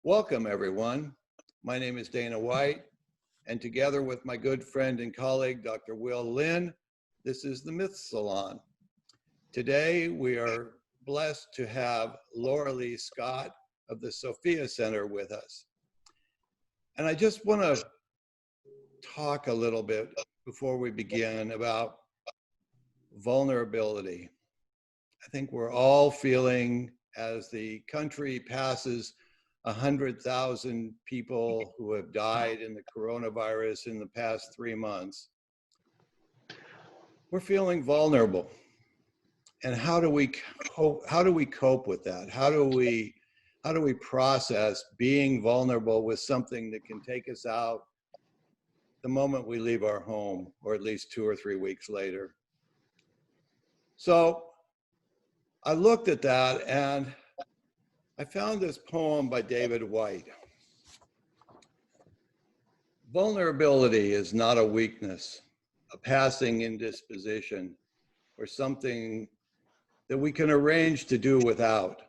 Welcome, everyone. My name is Dana White, and together with my good friend and colleague, Dr. Will Lynn, this is the Myth Salon. Today, we are blessed to have Loralee Scott of the Sophia Center with us. And I just want to talk a little bit before we begin about vulnerability. I think we're all feeling, as the country passes 100,000 people who have died in the coronavirus in the past 3 months, we're feeling vulnerable. And how do we cope with that? How do we process being vulnerable with something that can take us out the moment we leave our home, or at least 2 or 3 weeks later? So I looked at that and I found this poem by David White. Vulnerability is not a weakness, a passing indisposition, or something that we can arrange to do without.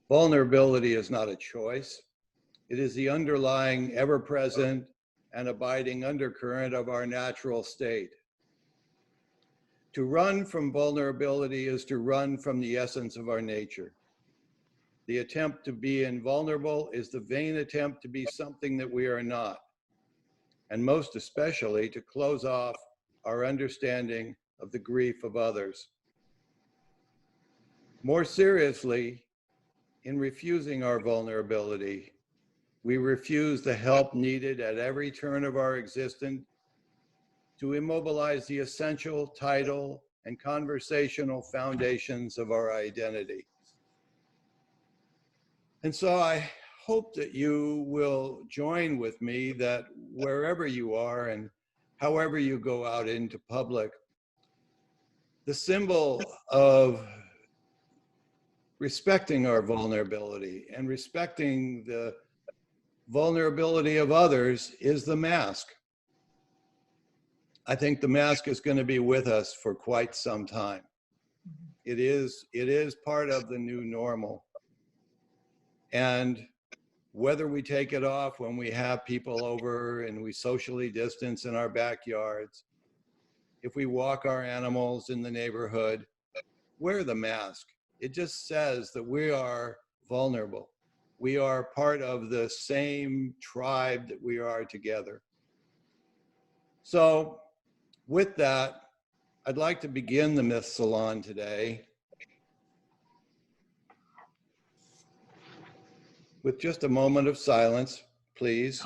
Vulnerability is not a choice. It is the underlying, ever-present, and abiding undercurrent of our natural state. To run from vulnerability is to run from the essence of our nature. The attempt to be invulnerable is the vain attempt to be something that we are not, and most especially to close off our understanding of the grief of others. More seriously, in refusing our vulnerability, we refuse the help needed at every turn of our existence to immobilize the essential, title, and conversational foundations of our identity. And so I hope that you will join with me that wherever you are and however you go out into public, the symbol of respecting our vulnerability and respecting the vulnerability of others is the mask. I think the mask is going to be with us for quite some time. It is part of the new normal. And whether we take it off when we have people over and we socially distance in our backyards, if we walk our animals in the neighborhood, wear the mask. It just says that we are vulnerable. We are part of the same tribe that we are together. So with that, I'd like to begin the Myth Salon today with just a moment of silence, please.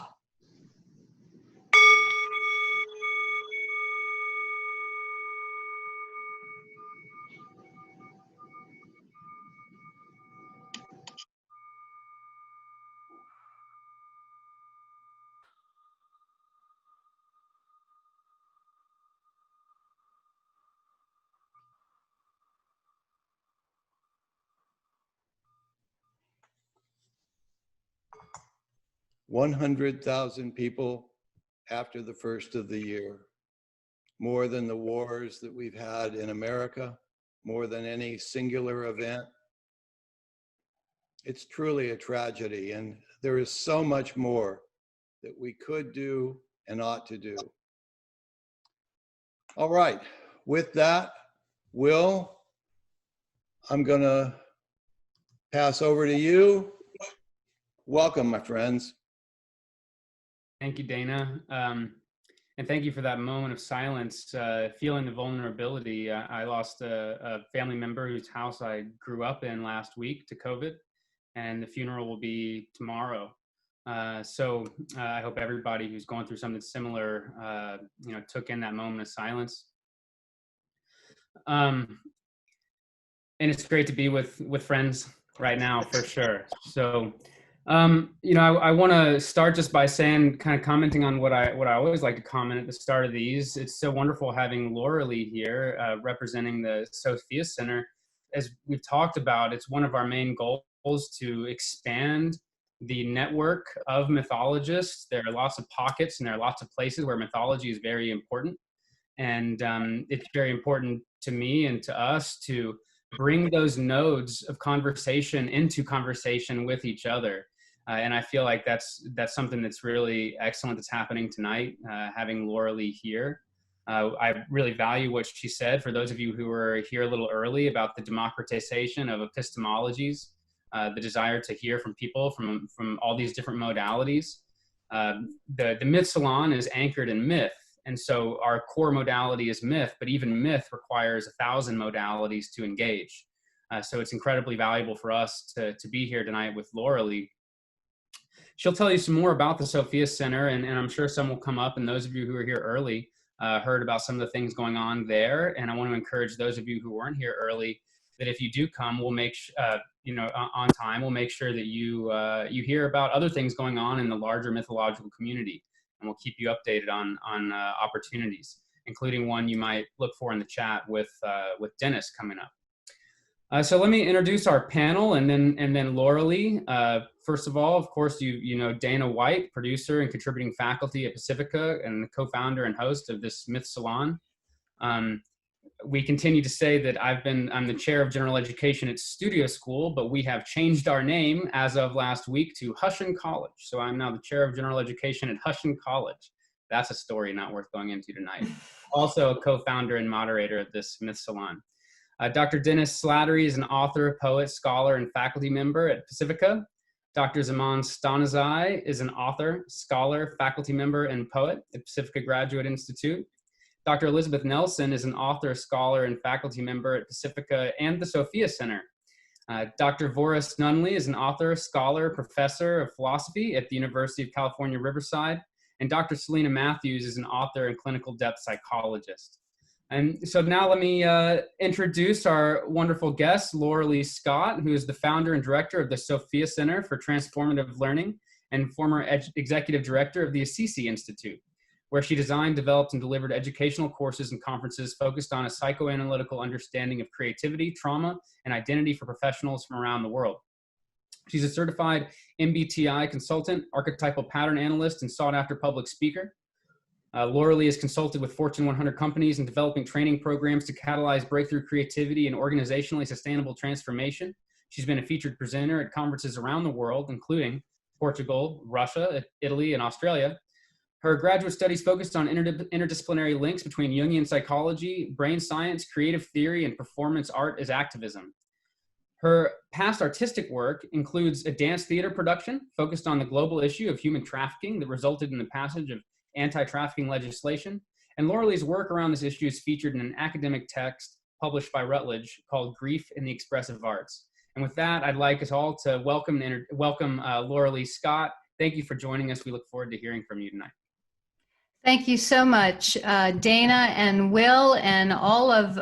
$100,000 people after the first of the year, more than the wars that we've had in America, more than any singular event. It's truly a tragedy, and there is so much more that we could do and ought to do. All right, with that, Will, I'm gonna pass over to you. Welcome, my friends. Thank you, Dana. And thank you for that moment of silence, feeling the vulnerability. I lost a family member whose house I grew up in last week to COVID, and the funeral will be tomorrow. So I hope everybody who's going through something similar, took in that moment of silence. And it's great to be with friends right now, for sure. So. I want to start just by saying, kind of commenting on what I always like to comment at the start of these. It's so wonderful having Loralee here, representing the Sophia Center. As we've talked about, it's one of our main goals to expand the network of mythologists. There are lots of pockets and there are lots of places where mythology is very important. And it's very important to me and to us to bring those nodes of conversation into conversation with each other. And I feel like that's something that's really excellent that's happening tonight, having Loralee here. I really value what she said. For those of you who were here a little early about the democratization of epistemologies, the desire to hear from people from all these different modalities. The Myth Salon is anchored in myth. And so our core modality is myth, but even myth requires 1,000 modalities to engage. So it's incredibly valuable for us to be here tonight with Loralee. She'll tell you some more about the Sophia Center, and I'm sure some will come up. And those of you who are here early heard about some of the things going on there. And I want to encourage those of you who weren't here early that if you do come, we'll make on time. We'll make sure that you hear about other things going on in the larger mythological community, and we'll keep you updated on opportunities, including one you might look for in the chat with Dennis coming up. So let me introduce our panel, and then Loralee. First of all, of course, you know Dana White, producer and contributing faculty at Pacifica and the co-founder and host of this Myth Salon. We continue to say that I'm the chair of general education at Studio School, but we have changed our name as of last week to Hushin College. So I'm now the chair of general education at Hushin College. That's a story not worth going into tonight. Also a co-founder and moderator of this Myth Salon. Dr. Dennis Slattery is an author, poet, scholar, and faculty member at Pacifica. Dr. Zaman Stanizai is an author, scholar, faculty member, and poet at Pacifica Graduate Institute. Dr. Elizabeth Nelson is an author, scholar, and faculty member at Pacifica and the Sophia Center. Dr. Voris Nunley is an author, scholar, professor of philosophy at the University of California, Riverside. And Dr. Selena Matthews is an author and clinical depth psychologist. And so now let me introduce our wonderful guest, Loralee Scott, who is the founder and director of the Sophia Center for Transformative Learning and former executive director of the Assisi Institute, where she designed, developed, and delivered educational courses and conferences focused on a psychoanalytical understanding of creativity, trauma, and identity for professionals from around the world. She's a certified MBTI consultant, archetypal pattern analyst, and sought-after public speaker. Loralee has consulted with Fortune 100 companies in developing training programs to catalyze breakthrough creativity and organizationally sustainable transformation. She's been a featured presenter at conferences around the world, including Portugal, Russia, Italy, and Australia. Her graduate studies focused on interdisciplinary links between Jungian psychology, brain science, creative theory, and performance art as activism. Her past artistic work includes a dance theater production focused on the global issue of human trafficking that resulted in the passage of anti-trafficking legislation. And Loralee's work around this issue is featured in an academic text published by Routledge called Grief in the Expressive Arts. And with that, I'd like us all to welcome Loralee Scott. Thank you for joining us. We look forward to hearing from you tonight. Thank you so much, Dana and Will, and all of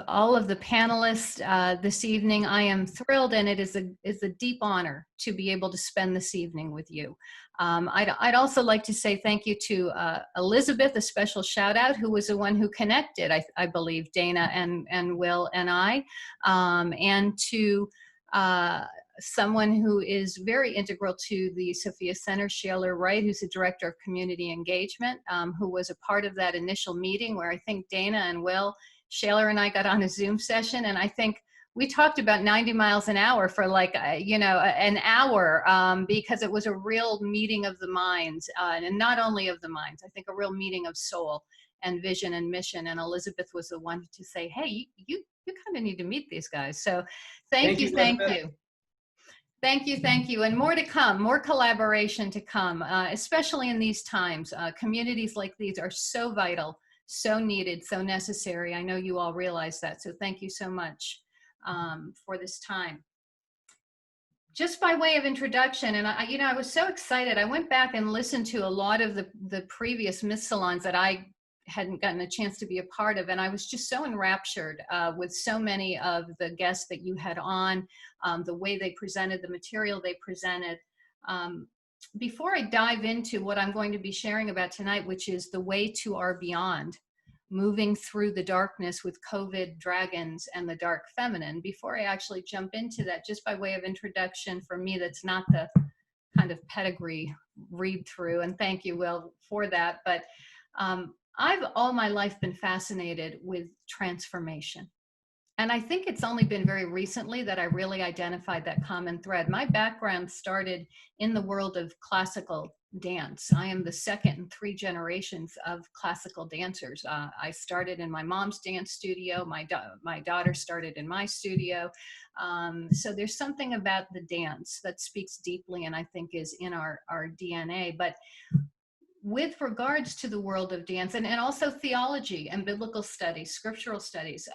the panelists this evening. I am thrilled, and it is a deep honor to be able to spend this evening with you. I'd also like to say thank you to Elizabeth, a special shout out, who was the one who connected, I believe, Dana and Will and I, and to someone who is very integral to the Sophia Center, Shaler Wright, who's the Director of Community Engagement, who was a part of that initial meeting where I think Dana and Will, Shaler and I got on a Zoom session, and I think we talked about 90 miles an hour for like, an hour, because it was a real meeting of the minds, and not only of the minds, I think a real meeting of soul and vision and mission. And Elizabeth was the one to say, hey, you kind of need to meet these guys. So thank you. Thank you. And more to come, more collaboration to come, especially in these times. Communities like these are so vital, so needed, so necessary. I know you all realize that. So thank you so much for this time. Just by way of introduction, and I was so excited. I went back and listened to a lot of the previous Myth Salons that I hadn't gotten a chance to be a part of, and I was just so enraptured with so many of the guests that you had on, the way they presented, the material they presented. Before I dive into what I'm going to be sharing about tonight, which is the way to our beyond, moving through the darkness with COVID, dragons, and the dark feminine, before I actually jump into that, just by way of introduction for me, that's not the kind of pedigree read through, and thank you, Will, for that, but I've all my life been fascinated with transformation. And I think it's only been very recently that I really identified that common thread. My background started in the world of classical dance. I am the second in 3 generations of classical dancers. I started in my mom's dance studio. My daughter started in my studio. So there's something about the dance that speaks deeply and I think is in our DNA. But with regards to the world of dance and also theology and biblical studies, scriptural studies,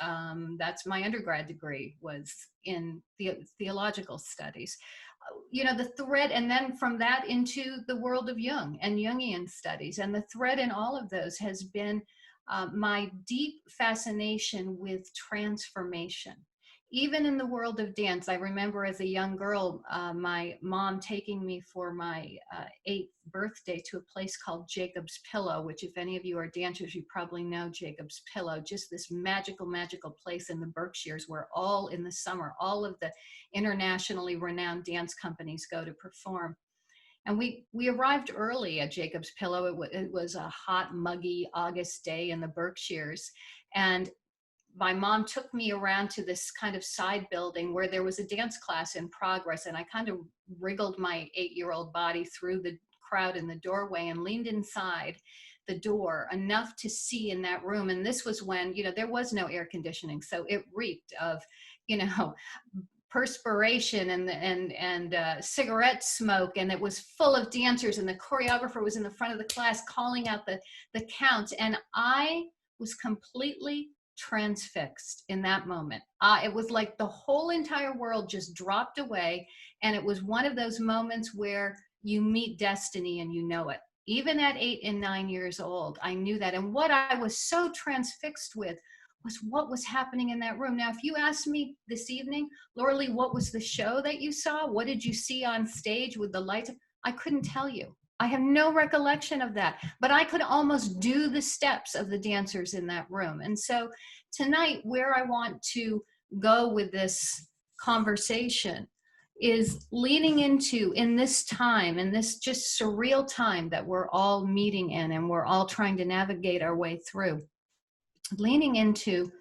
that's my undergrad degree was in theological studies. You know, the thread, and then from that into the world of Jung and Jungian studies. And the thread in all of those has been my deep fascination with transformation. Even in the world of dance, I remember as a young girl, my mom taking me for my 8th birthday to a place called Jacob's Pillow, which if any of you are dancers, you probably know Jacob's Pillow, just this magical, magical place in the Berkshires where all in the summer, all of the internationally renowned dance companies go to perform. And we arrived early at Jacob's Pillow. It was a hot, muggy August day in the Berkshires. And my mom took me around to this kind of side building where there was a dance class in progress. And I kind of wriggled my 8-year-old body through the crowd in the doorway and leaned inside the door enough to see in that room. And this was when, you know, there was no air conditioning. So it reeked of, you know, perspiration and cigarette smoke, and it was full of dancers, and the choreographer was in the front of the class calling out the counts, and I was completely transfixed in that moment. It was like the whole entire world just dropped away, and it was one of those moments where you meet destiny and you know it. Even at 8 and 9 years old, I knew that. And what I was so transfixed with was what was happening in that room. Now, if you asked me this evening, Loralee, what was the show that you saw? What did you see on stage with the lights? I couldn't tell you. I have no recollection of that, but I could almost do the steps of the dancers in that room. And so tonight, where I want to go with this conversation is leaning into, in this time, in this just surreal time that we're all meeting in and we're all trying to navigate our way through, leaning into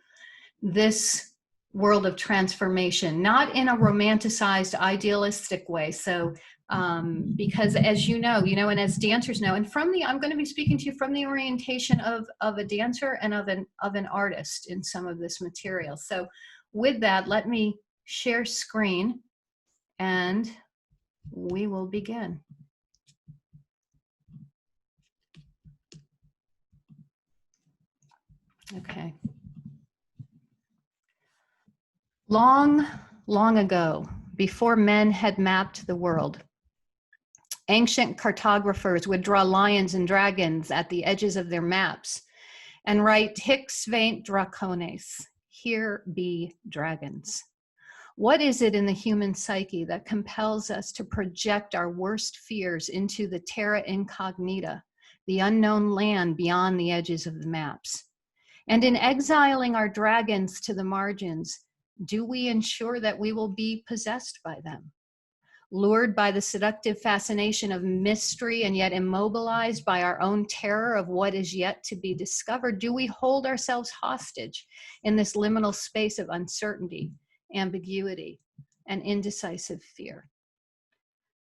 this world of transformation, not in a romanticized, idealistic way. So, because as you know, and as dancers know, and I'm going to be speaking to you from the orientation of a dancer and of an artist in some of this material. So with that, let me share screen and we will begin. Okay. Long, long ago, before men had mapped the world, ancient cartographers would draw lions and dragons at the edges of their maps and write hic svent dracones, here be dragons. What is it in the human psyche that compels us to project our worst fears into the terra incognita, the unknown land beyond the edges of the maps? And in exiling our dragons to the margins, do we ensure that we will be possessed by them? Lured by the seductive fascination of mystery and yet immobilized by our own terror of what is yet to be discovered, do we hold ourselves hostage in this liminal space of uncertainty, ambiguity, and indecisive fear?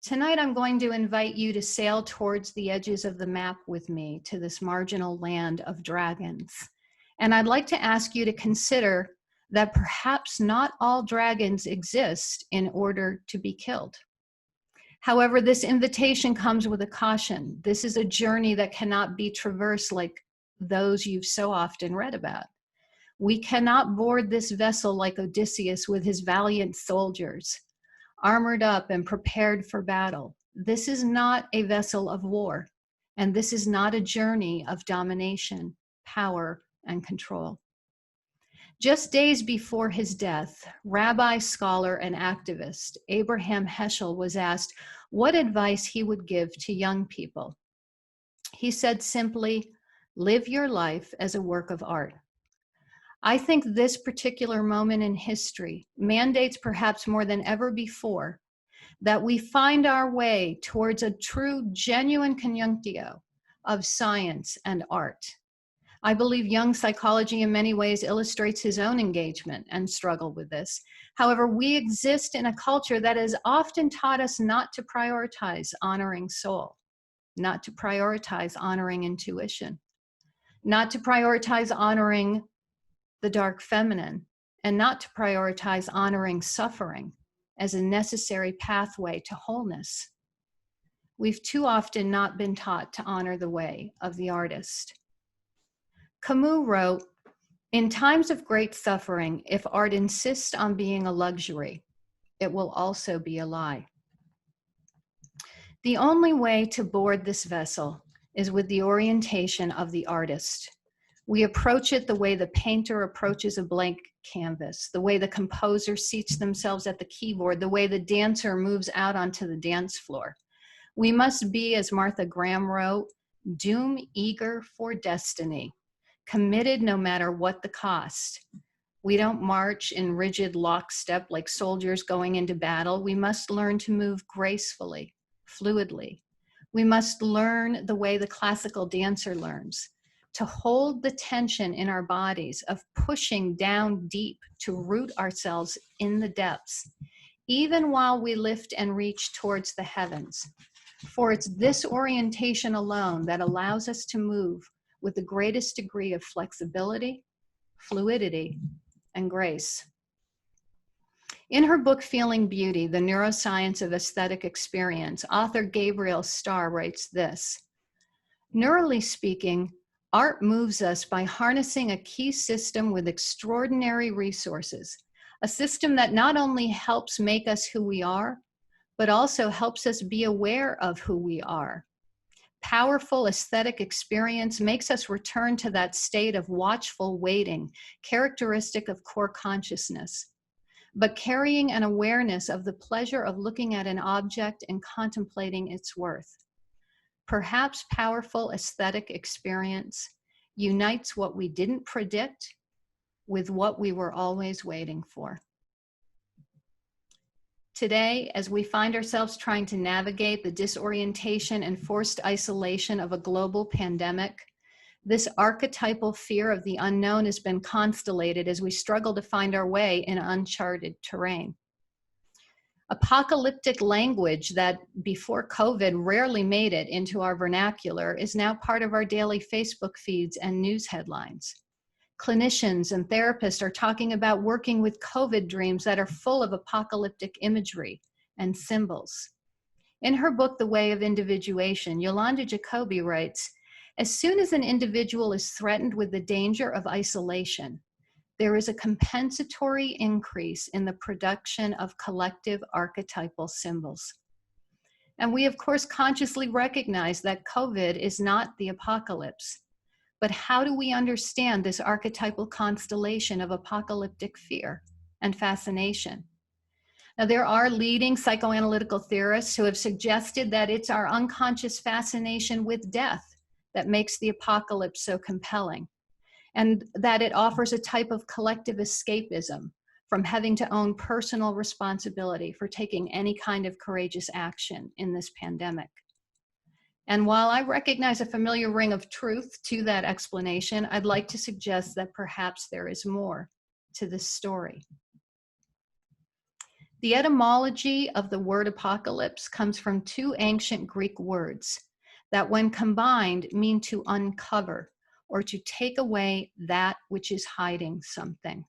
Tonight, I'm going to invite you to sail towards the edges of the map with me to this marginal land of dragons. And I'd like to ask you to consider that perhaps not all dragons exist in order to be killed. However, this invitation comes with a caution. This is a journey that cannot be traversed like those you've so often read about. We cannot board this vessel like Odysseus with his valiant soldiers, armored up and prepared for battle. This is not a vessel of war, and this is not a journey of domination, power, and control. Just days before his death, rabbi, scholar, and activist Abraham Heschel was asked what advice he would give to young people. He said simply, live your life as a work of art. I think this particular moment in history mandates, perhaps more than ever before, that we find our way towards a true, genuine conjunctio of science and art. I believe Jung's psychology in many ways illustrates his own engagement and struggle with this. However, we exist in a culture that has often taught us not to prioritize honoring soul, not to prioritize honoring intuition, not to prioritize honoring the dark feminine, and not to prioritize honoring suffering as a necessary pathway to wholeness. We've too often not been taught to honor the way of the artist. Camus wrote, "In times of great suffering, if art insists on being a luxury, it will also be a lie." The only way to board this vessel is with the orientation of the artist. We approach it the way the painter approaches a blank canvas, the way the composer seats themselves at the keyboard, the way the dancer moves out onto the dance floor. We must be, as Martha Graham wrote, doom eager for destiny, committed no matter what the cost. We don't march in rigid lockstep like soldiers going into battle. We must learn to move gracefully, fluidly. We must learn the way the classical dancer learns, to hold the tension in our bodies of pushing down deep to root ourselves in the depths, even while we lift and reach towards the heavens. For it's this orientation alone that allows us to move with the greatest degree of flexibility, fluidity, and grace. In her book, Feeling Beauty, The Neuroscience of Aesthetic Experience, author Gabriel Starr writes this: "Neurally speaking, art moves us by harnessing a key system with extraordinary resources, a system that not only helps make us who we are, but also helps us be aware of who we are. Powerful aesthetic experience makes us return to that state of watchful waiting, characteristic of core consciousness, but carrying an awareness of the pleasure of looking at an object and contemplating its worth. Perhaps powerful aesthetic experience unites what we didn't predict with what we were always waiting for." Today, as we find ourselves trying to navigate the disorientation and forced isolation of a global pandemic, this archetypal fear of the unknown has been constellated as we struggle to find our way in uncharted terrain. Apocalyptic language that before COVID rarely made it into our vernacular is now part of our daily Facebook feeds and news headlines. Clinicians and therapists are talking about working with COVID dreams that are full of apocalyptic imagery and symbols. In her book, The Way of Individuation, Yolanda Jacoby writes, "As soon as an individual is threatened with the danger of isolation, there is a compensatory increase in the production of collective archetypal symbols." And we, of course, consciously recognize that COVID is not the apocalypse. But how do we understand this archetypal constellation of apocalyptic fear and fascination? Now, there are leading psychoanalytical theorists who have suggested that it's our unconscious fascination with death that makes the apocalypse so compelling, and that it offers a type of collective escapism from having to own personal responsibility for taking any kind of courageous action in this pandemic. And while I recognize a familiar ring of truth to that explanation, I'd like to suggest that perhaps there is more to this story. The etymology of the word apocalypse comes from two ancient Greek words that, when combined, mean to uncover or to take away that which is hiding something.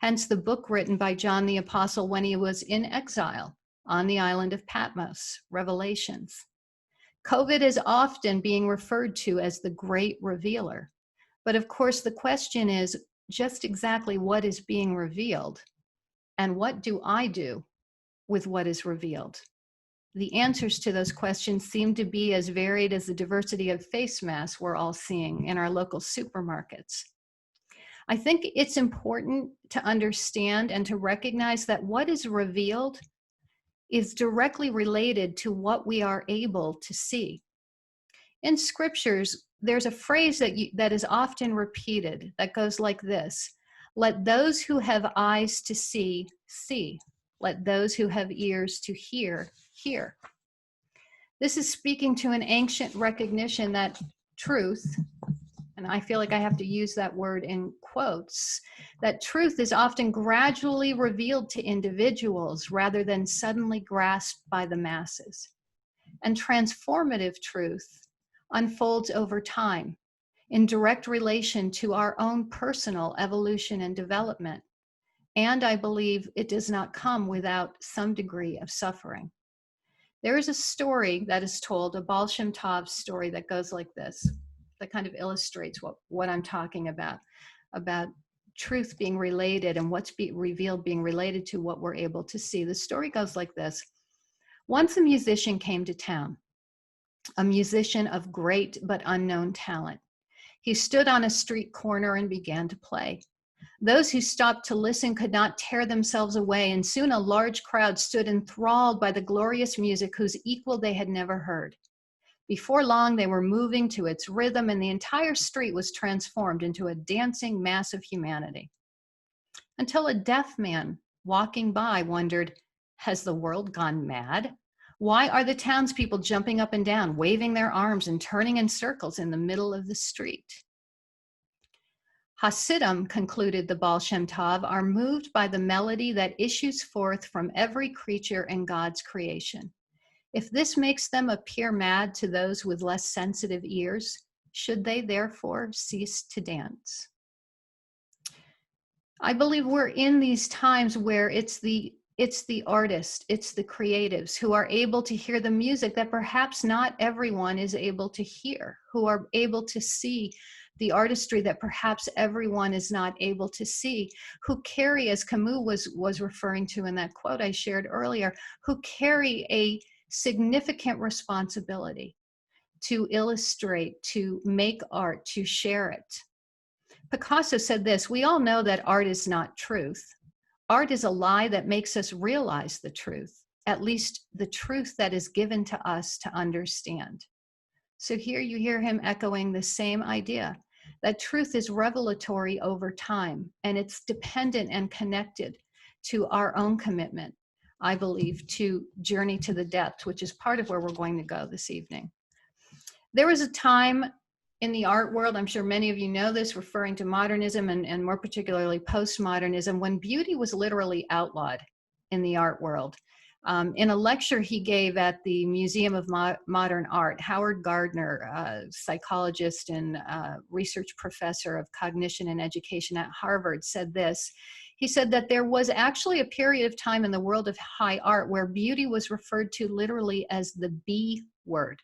Hence the book written by John the Apostle when he was in exile on the island of Patmos, Revelations. COVID is often being referred to as the Great Revealer. But of course, the question is just exactly what is being revealed, and what do I do with what is revealed? The answers to those questions seem to be as varied as the diversity of face masks we're all seeing in our local supermarkets. I think it's important to understand and to recognize that what is revealed is directly related to what we are able to see. In scriptures, there's a phrase that is often repeated that goes like this: "Let those who have eyes to see, see. Let those who have ears to hear, hear." This is speaking to an ancient recognition that truth and I feel like I have to use that word in quotes, that truth is often gradually revealed to individuals rather than suddenly grasped by the masses. And transformative truth unfolds over time in direct relation to our own personal evolution and development. And I believe it does not come without some degree of suffering. There is a story that is told, a Baal Shem Tov story that goes like this, that kind of illustrates what I'm talking about truth being related and what's revealed being related to what we're able to see. The story goes like this. Once a musician came to town, a musician of great but unknown talent. He stood on a street corner and began to play. Those who stopped to listen could not tear themselves away, and soon a large crowd stood enthralled by the glorious music whose equal they had never heard. Before long, they were moving to its rhythm, and the entire street was transformed into a dancing mass of humanity. Until a deaf man walking by wondered, has the world gone mad? Why are the townspeople jumping up and down, waving their arms and turning in circles in the middle of the street? Hasidim, concluded the Baal Shem Tov, are moved by the melody that issues forth from every creature in God's creation. If this makes them appear mad to those with less sensitive ears, should they therefore cease to dance? I believe we're in these times where it's the artist, it's the creatives who are able to hear the music that perhaps not everyone is able to hear, who are able to see the artistry that perhaps everyone is not able to see, who carry, as Camus was referring to in that quote I shared earlier, who carry a significant responsibility to illustrate, to make art, to share it. Picasso said this, we all know that art is not truth. Art is a lie that makes us realize the truth, at least the truth that is given to us to understand. So here you hear him echoing the same idea, that truth is revelatory over time, and it's dependent and connected to our own commitment, I believe, to journey to the depths, which is part of where we're going to go this evening. There was a time in the art world, I'm sure many of you know this, referring to modernism and more particularly postmodernism, when beauty was literally outlawed in the art world. In a lecture he gave at the Museum of Modern Art, Howard Gardner, a psychologist and research professor of cognition and education at Harvard, said this. He said that there was actually a period of time in the world of high art where beauty was referred to literally as the B word.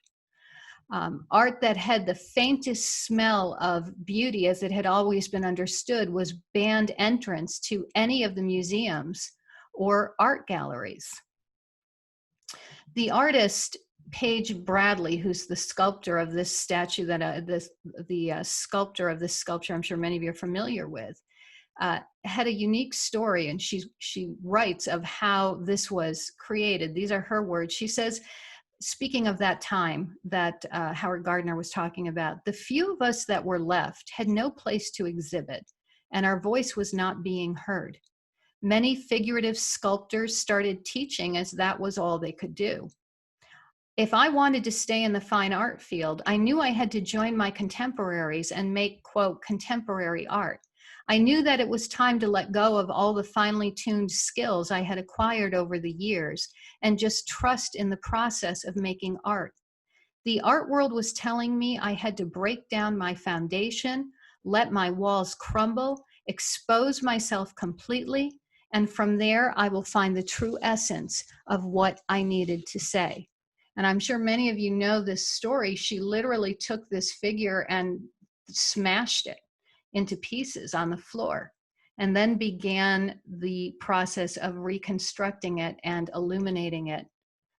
Art that had the faintest smell of beauty, as it had always been understood, was banned entrance to any of the museums or art galleries. The artist Paige Bradley, who's the sculptor of this statue, the sculptor of this sculpture, I'm sure many of you are familiar with, had a unique story, and she writes of how this was created. These are her words. She says, speaking of that time that Howard Gardner was talking about, the few of us that were left had no place to exhibit, and our voice was not being heard. Many figurative sculptors started teaching as that was all they could do. If I wanted to stay in the fine art field, I knew I had to join my contemporaries and make, quote, contemporary art. I knew that it was time to let go of all the finely tuned skills I had acquired over the years and just trust in the process of making art. The art world was telling me I had to break down my foundation, let my walls crumble, expose myself completely, and from there I will find the true essence of what I needed to say. And I'm sure many of you know this story. She literally took this figure and smashed it into pieces on the floor, and then began the process of reconstructing it and illuminating it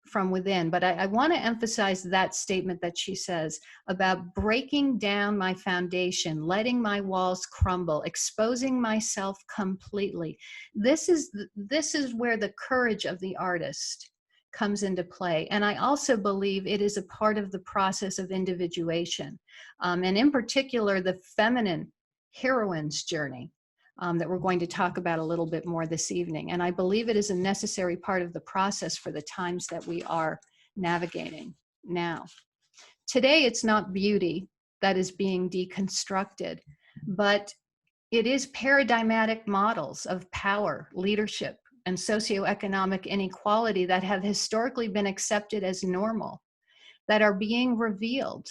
from within. But I want to emphasize that statement that she says about breaking down my foundation, letting my walls crumble, exposing myself completely. This is where the courage of the artist comes into play. And I also believe it is a part of the process of individuation, and in particular, the feminine heroine's journey that we're going to talk about a little bit more this evening. And I believe it is a necessary part of the process for the times that we are navigating now. Today, it's not beauty that is being deconstructed, but it is paradigmatic models of power, leadership, and socioeconomic inequality that have historically been accepted as normal, that are being revealed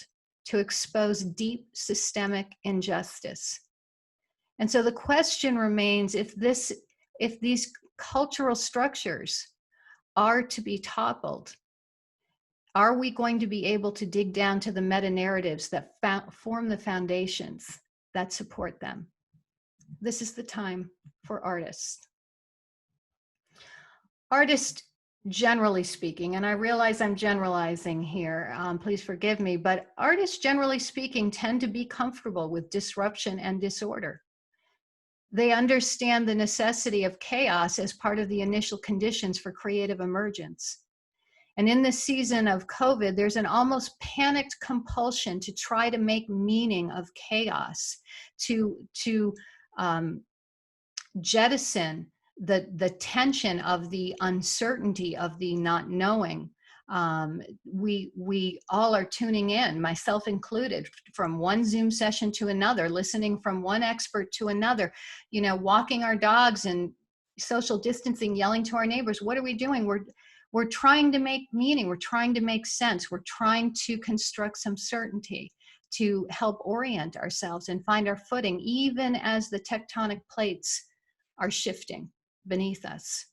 to expose deep systemic injustice. And so the question remains, if these cultural structures are to be toppled, are we going to be able to dig down to the meta-narratives that form the foundations that support them? This is the time for artists. Artists, generally speaking, and I realize I'm generalizing here, please forgive me, but artists, generally speaking, tend to be comfortable with disruption and disorder. They understand the necessity of chaos as part of the initial conditions for creative emergence. And in this season of COVID, there's an almost panicked compulsion to try to make meaning of chaos, to jettison the tension of the uncertainty of the not knowing. We all are tuning in, myself included, from one Zoom session to another, listening from one expert to another, walking our dogs and social distancing, yelling to our neighbors. What are we doing? We're trying to make meaning. We're trying to make sense. We're trying to construct some certainty to help orient ourselves and find our footing, even as the tectonic plates are shifting beneath us.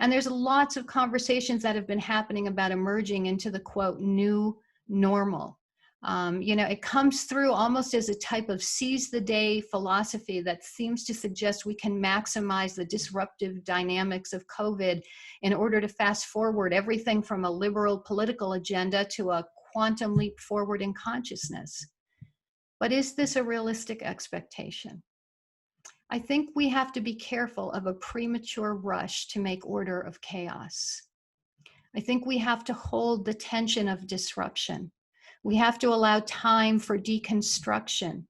And there's lots of conversations that have been happening about emerging into the, quote, new normal. It comes through almost as a type of seize the day philosophy that seems to suggest we can maximize the disruptive dynamics of COVID in order to fast forward everything from a liberal political agenda to a quantum leap forward in consciousness. But is this a realistic expectation? I think we have to be careful of a premature rush to make order of chaos. I think we have to hold the tension of disruption. We have to allow time for deconstruction,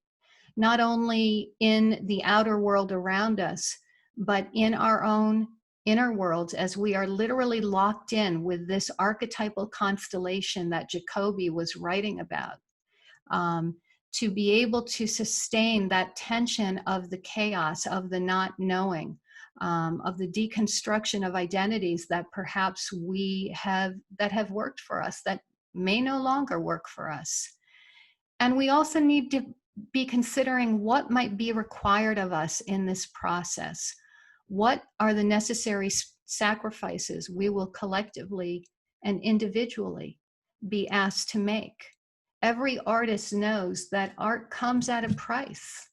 not only in the outer world around us, but in our own inner worlds, as we are literally locked in with this archetypal constellation that Jacoby was writing about. To be able to sustain that tension of the chaos, of the not knowing, of the deconstruction of identities that perhaps that have worked for us, that may no longer work for us. And we also need to be considering what might be required of us in this process. What are the necessary sacrifices we will collectively and individually be asked to make? Every artist knows that art comes at a price.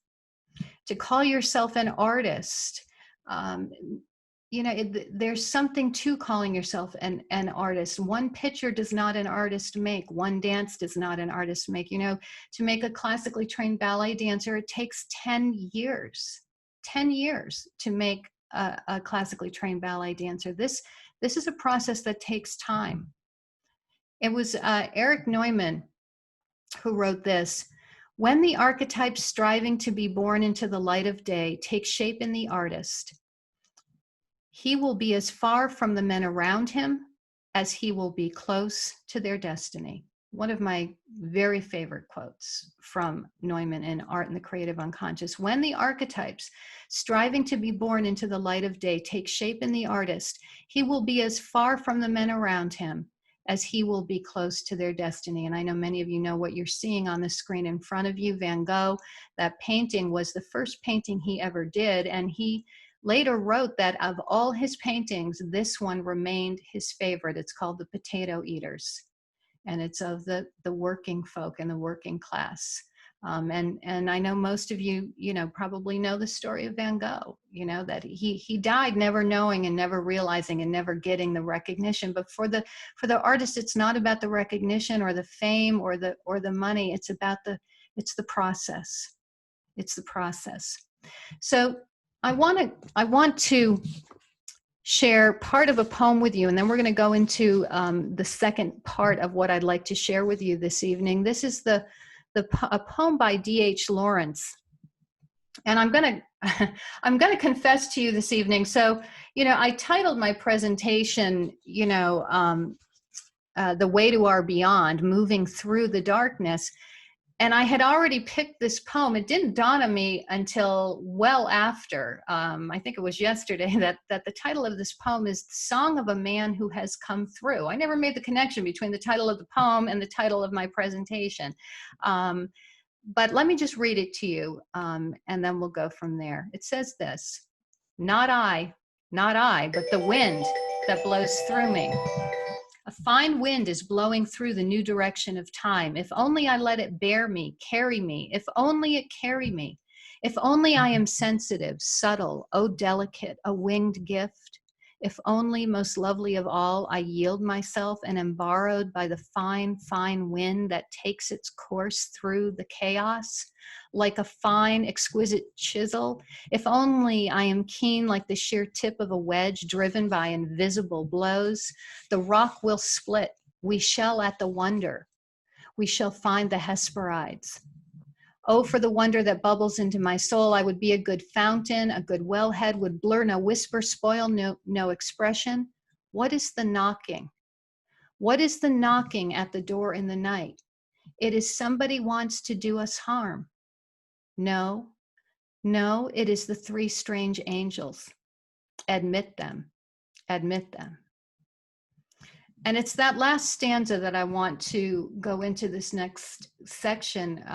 To call yourself an artist, there's something to calling yourself an artist. One picture does not an artist make. One dance does not an artist make. To make a classically trained ballet dancer, it takes 10 years. 10 years to make a classically trained ballet dancer. This is a process that takes time. It was Eric Neumann who wrote this: when the archetype striving to be born into the light of day takes shape in the artist, he will be as far from the men around him as he will be close to their destiny. One of my very favorite quotes from Neumann in Art and the Creative Unconscious. When the archetypes striving to be born into the light of day take shape in the artist, he will be as far from the men around him as he will be close to their destiny. And I know many of you know what you're seeing on the screen in front of you, Van Gogh. That painting was the first painting he ever did, and he later wrote that of all his paintings, this one remained his favorite. It's called The Potato Eaters, and it's of the working folk and the working class. And I know most of you, probably know the story of Van Gogh, that he died never knowing and never realizing and never getting the recognition. But for the artist, it's not about the recognition or the fame or the money. It's the process. It's the process. So I want to share part of a poem with you, and then we're going to go into the second part of what I'd like to share with you this evening. This is a poem by D.H. Lawrence, and I'm going to confess to you this evening. So, I titled my presentation, The Way to Our Beyond, Moving Through the Darkness. And I had already picked this poem. It didn't dawn on me until well after, I think it was yesterday, that the title of this poem is The Song of a Man Who Has Come Through. I never made the connection between the title of the poem and the title of my presentation. But let me just read it to you, and then we'll go from there. It says this: not I, but the wind that blows through me. A fine wind is blowing through the new direction of time. If only I let it bear me, carry me. If only it carry me. If only I am sensitive, subtle, oh delicate, a winged gift. If only, most lovely of all, I yield myself and am borrowed by the fine, fine wind that takes its course through the chaos, like a fine, exquisite chisel. If only I am keen like the sheer tip of a wedge driven by invisible blows, the rock will split. We shall at the wonder. We shall find the Hesperides. Oh, for the wonder that bubbles into my soul. I would be a good fountain, a good wellhead, would blur no whisper, spoil no expression. What is the knocking? What is the knocking at the door in the night? It is somebody wants to do us harm. No, it is the three strange angels. Admit them, admit them. And it's that last stanza that I want to go into this next section,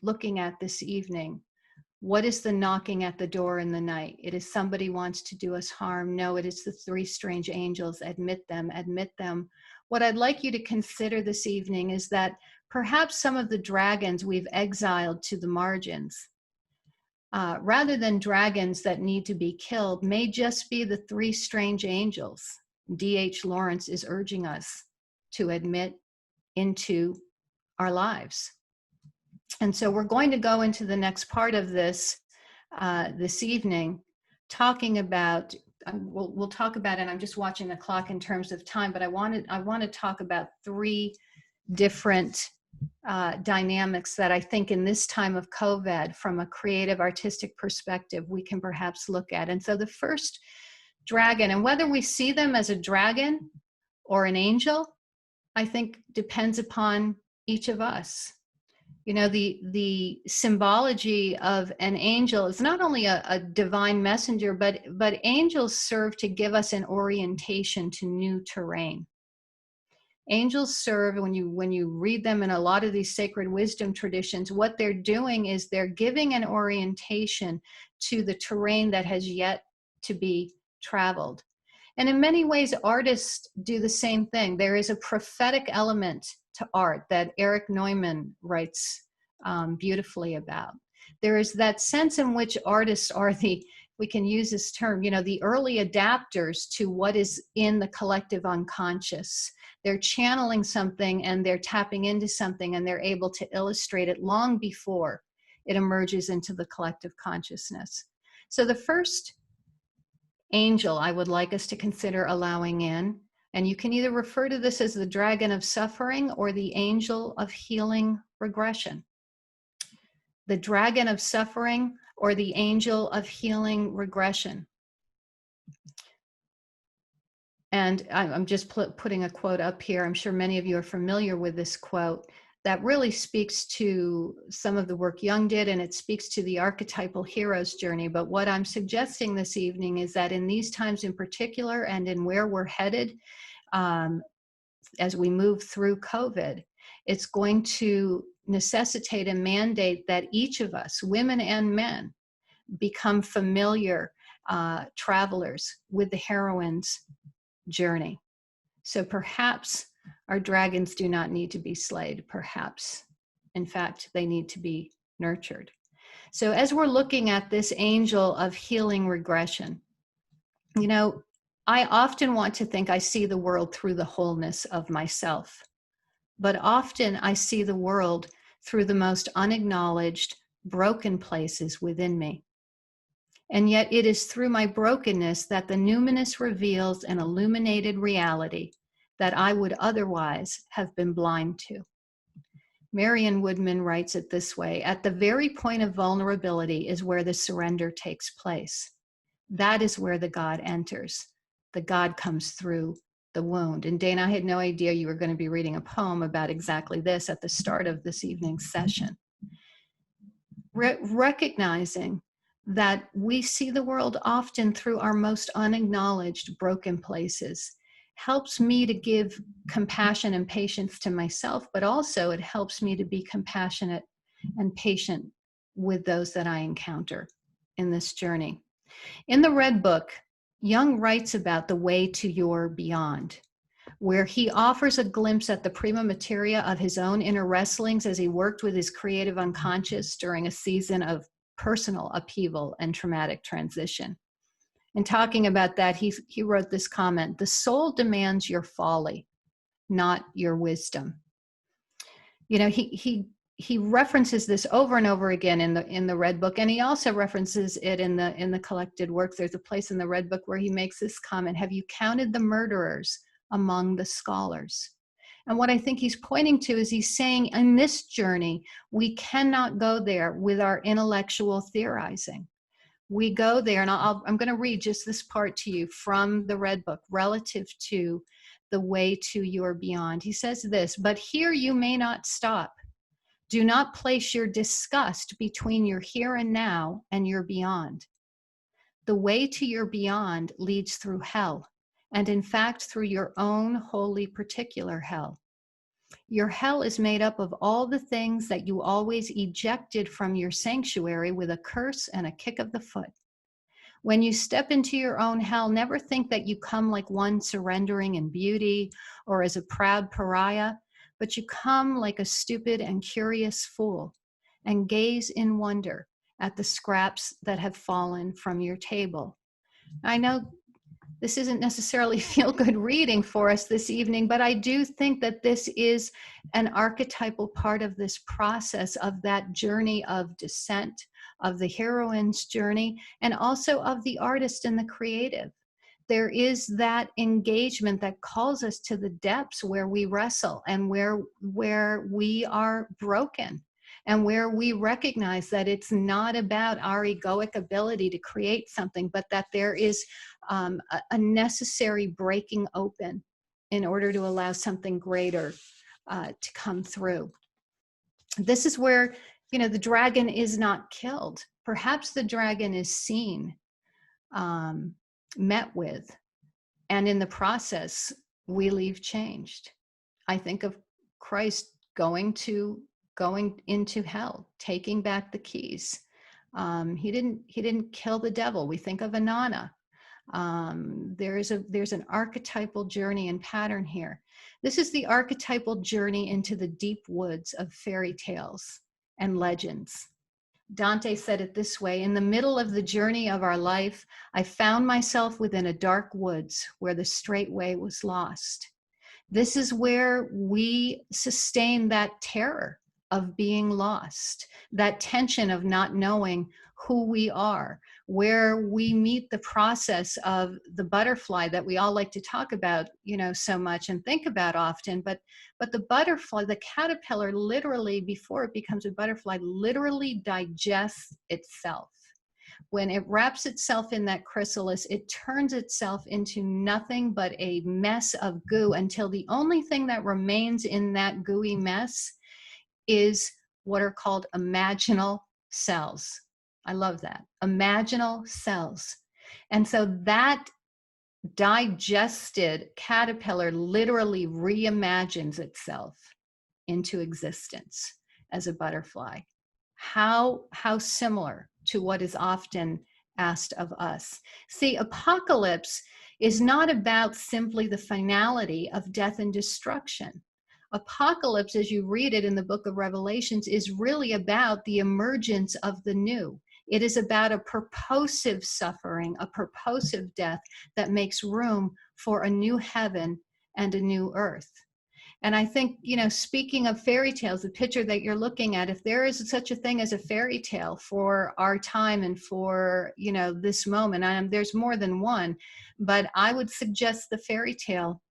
looking at this evening. What is the knocking at the door in the night? It is somebody wants to do us harm. No, it is the three strange angels. Admit them, admit them. What I'd like you to consider this evening is that perhaps some of the dragons we've exiled to the margins, rather than dragons that need to be killed, may just be the three strange angels D.H. Lawrence is urging us to admit into our lives. And so we're going to go into the next part of this this evening, talking about, we'll talk about, and I'm just watching the clock in terms of time, but I want to talk about three different dynamics that I think in this time of COVID, from a creative artistic perspective, we can perhaps look at. And so the first dragon, and whether we see them as a dragon or an angel, I think depends upon each of us. You know, the symbology of an angel is not only a divine messenger, but angels serve to give us an orientation to new terrain. Angels serve, when you read them in a lot of these sacred wisdom traditions, what they're doing is they're giving an orientation to the terrain that has yet to be traveled. And in many ways, artists do the same thing. There is a prophetic element to art that Eric Neumann writes beautifully about. There is that sense in which artists are we can use this term, you know, the early adapters to what is in the collective unconscious. They're channeling something and they're tapping into something and they're able to illustrate it long before it emerges into the collective consciousness. So the first angel I would like us to consider allowing in, and you can either refer to this as the dragon of suffering or the angel of healing regression. The dragon of suffering or the angel of healing regression. And I'm just putting a quote up here. I'm sure many of you are familiar with this quote that really speaks to some of the work Jung did, and it speaks to the archetypal hero's journey. But what I'm suggesting this evening is that in these times in particular, and in where we're headed as we move through COVID, it's going to necessitate and mandate that each of us, women and men, become familiar travelers with the heroine's journey. So perhaps our dragons do not need to be slayed. Perhaps, in fact, they need to be nurtured. So as we're looking at this angel of healing regression, you know, I often want to think I see the world through the wholeness of myself, but often I see the world through the most unacknowledged, broken places within me. And yet it is through my brokenness that the numinous reveals an illuminated reality that I would otherwise have been blind to. Marion Woodman writes it this way: at the very point of vulnerability is where the surrender takes place. That is where the God enters. The God comes through the wound. And Dana, I had no idea you were going to be reading a poem about exactly this at the start of this evening's session. Recognizing that we see the world often through our most unacknowledged broken places helps me to give compassion and patience to myself, but also it helps me to be compassionate and patient with those that I encounter in this journey. In the Red Book, Jung writes about the way to your beyond, where he offers a glimpse at the prima materia of his own inner wrestlings as he worked with his creative unconscious during a season of personal upheaval and traumatic transition. In talking about that, he wrote this comment: "The soul demands your folly, not your wisdom." You know, he references this over and over again in the Red Book, and he also references it in the collected works. There's a place in the Red Book where he makes this comment: "Have you counted the murderers among the scholars?" And what I think he's pointing to is he's saying, in this journey, we cannot go there with our intellectual theorizing. We go there, and I'm going to read just this part to you from the Red Book relative to the way to your beyond. He says this: "But here you may not stop. Do not place your disgust between your here and now and your beyond. The way to your beyond leads through hell, and in fact through your own wholly particular hell. Your hell is made up of all the things that you always ejected from your sanctuary with a curse and a kick of the foot. When you step into your own hell, never think that you come like one surrendering in beauty or as a proud pariah, but you come like a stupid and curious fool and gaze in wonder at the scraps that have fallen from your table." I know this isn't necessarily feel-good reading for us this evening, but I do think that this is an archetypal part of this process of that journey of descent, of the heroine's journey, and also of the artist and the creative. There is that engagement that calls us to the depths where we wrestle and where we are broken, and where we recognize that it's not about our egoic ability to create something, but that there is a necessary breaking open in order to allow something greater to come through. This is where, you know, the dragon is not killed. Perhaps the dragon is seen, met with, and in the process, we leave changed. I think of Christ going into hell, taking back the keys. He didn't kill the devil. We think of Inanna. There's an archetypal journey and pattern here. This is the archetypal journey into the deep woods of fairy tales and legends. Dante said it this way: "In the middle of the journey of our life, I found myself within a dark woods where the straight way was lost." This is where we sustain that terror of being lost, that tension of not knowing who we are, where we meet the process of the butterfly that we all like to talk about, you know, so much and think about often. But the butterfly, the caterpillar, literally, before it becomes a butterfly, literally digests itself. When it wraps itself in that chrysalis, it turns itself into nothing but a mess of goo, until the only thing that remains in that gooey mess is what are called imaginal cells. I love that. Imaginal cells. And so that digested caterpillar literally reimagines itself into existence as a butterfly. How similar to what is often asked of us. See, apocalypse is not about simply the finality of death and destruction. Apocalypse, as you read it in the book of Revelations, is really about the emergence of the new. It is about a purposive suffering, a purposive death that makes room for a new heaven and a new earth. And I think, you know, speaking of fairy tales, the picture that you're looking at, if there is such a thing as a fairy tale for our time and for, you know, this moment, and there's more than one, but I would suggest the fairy tale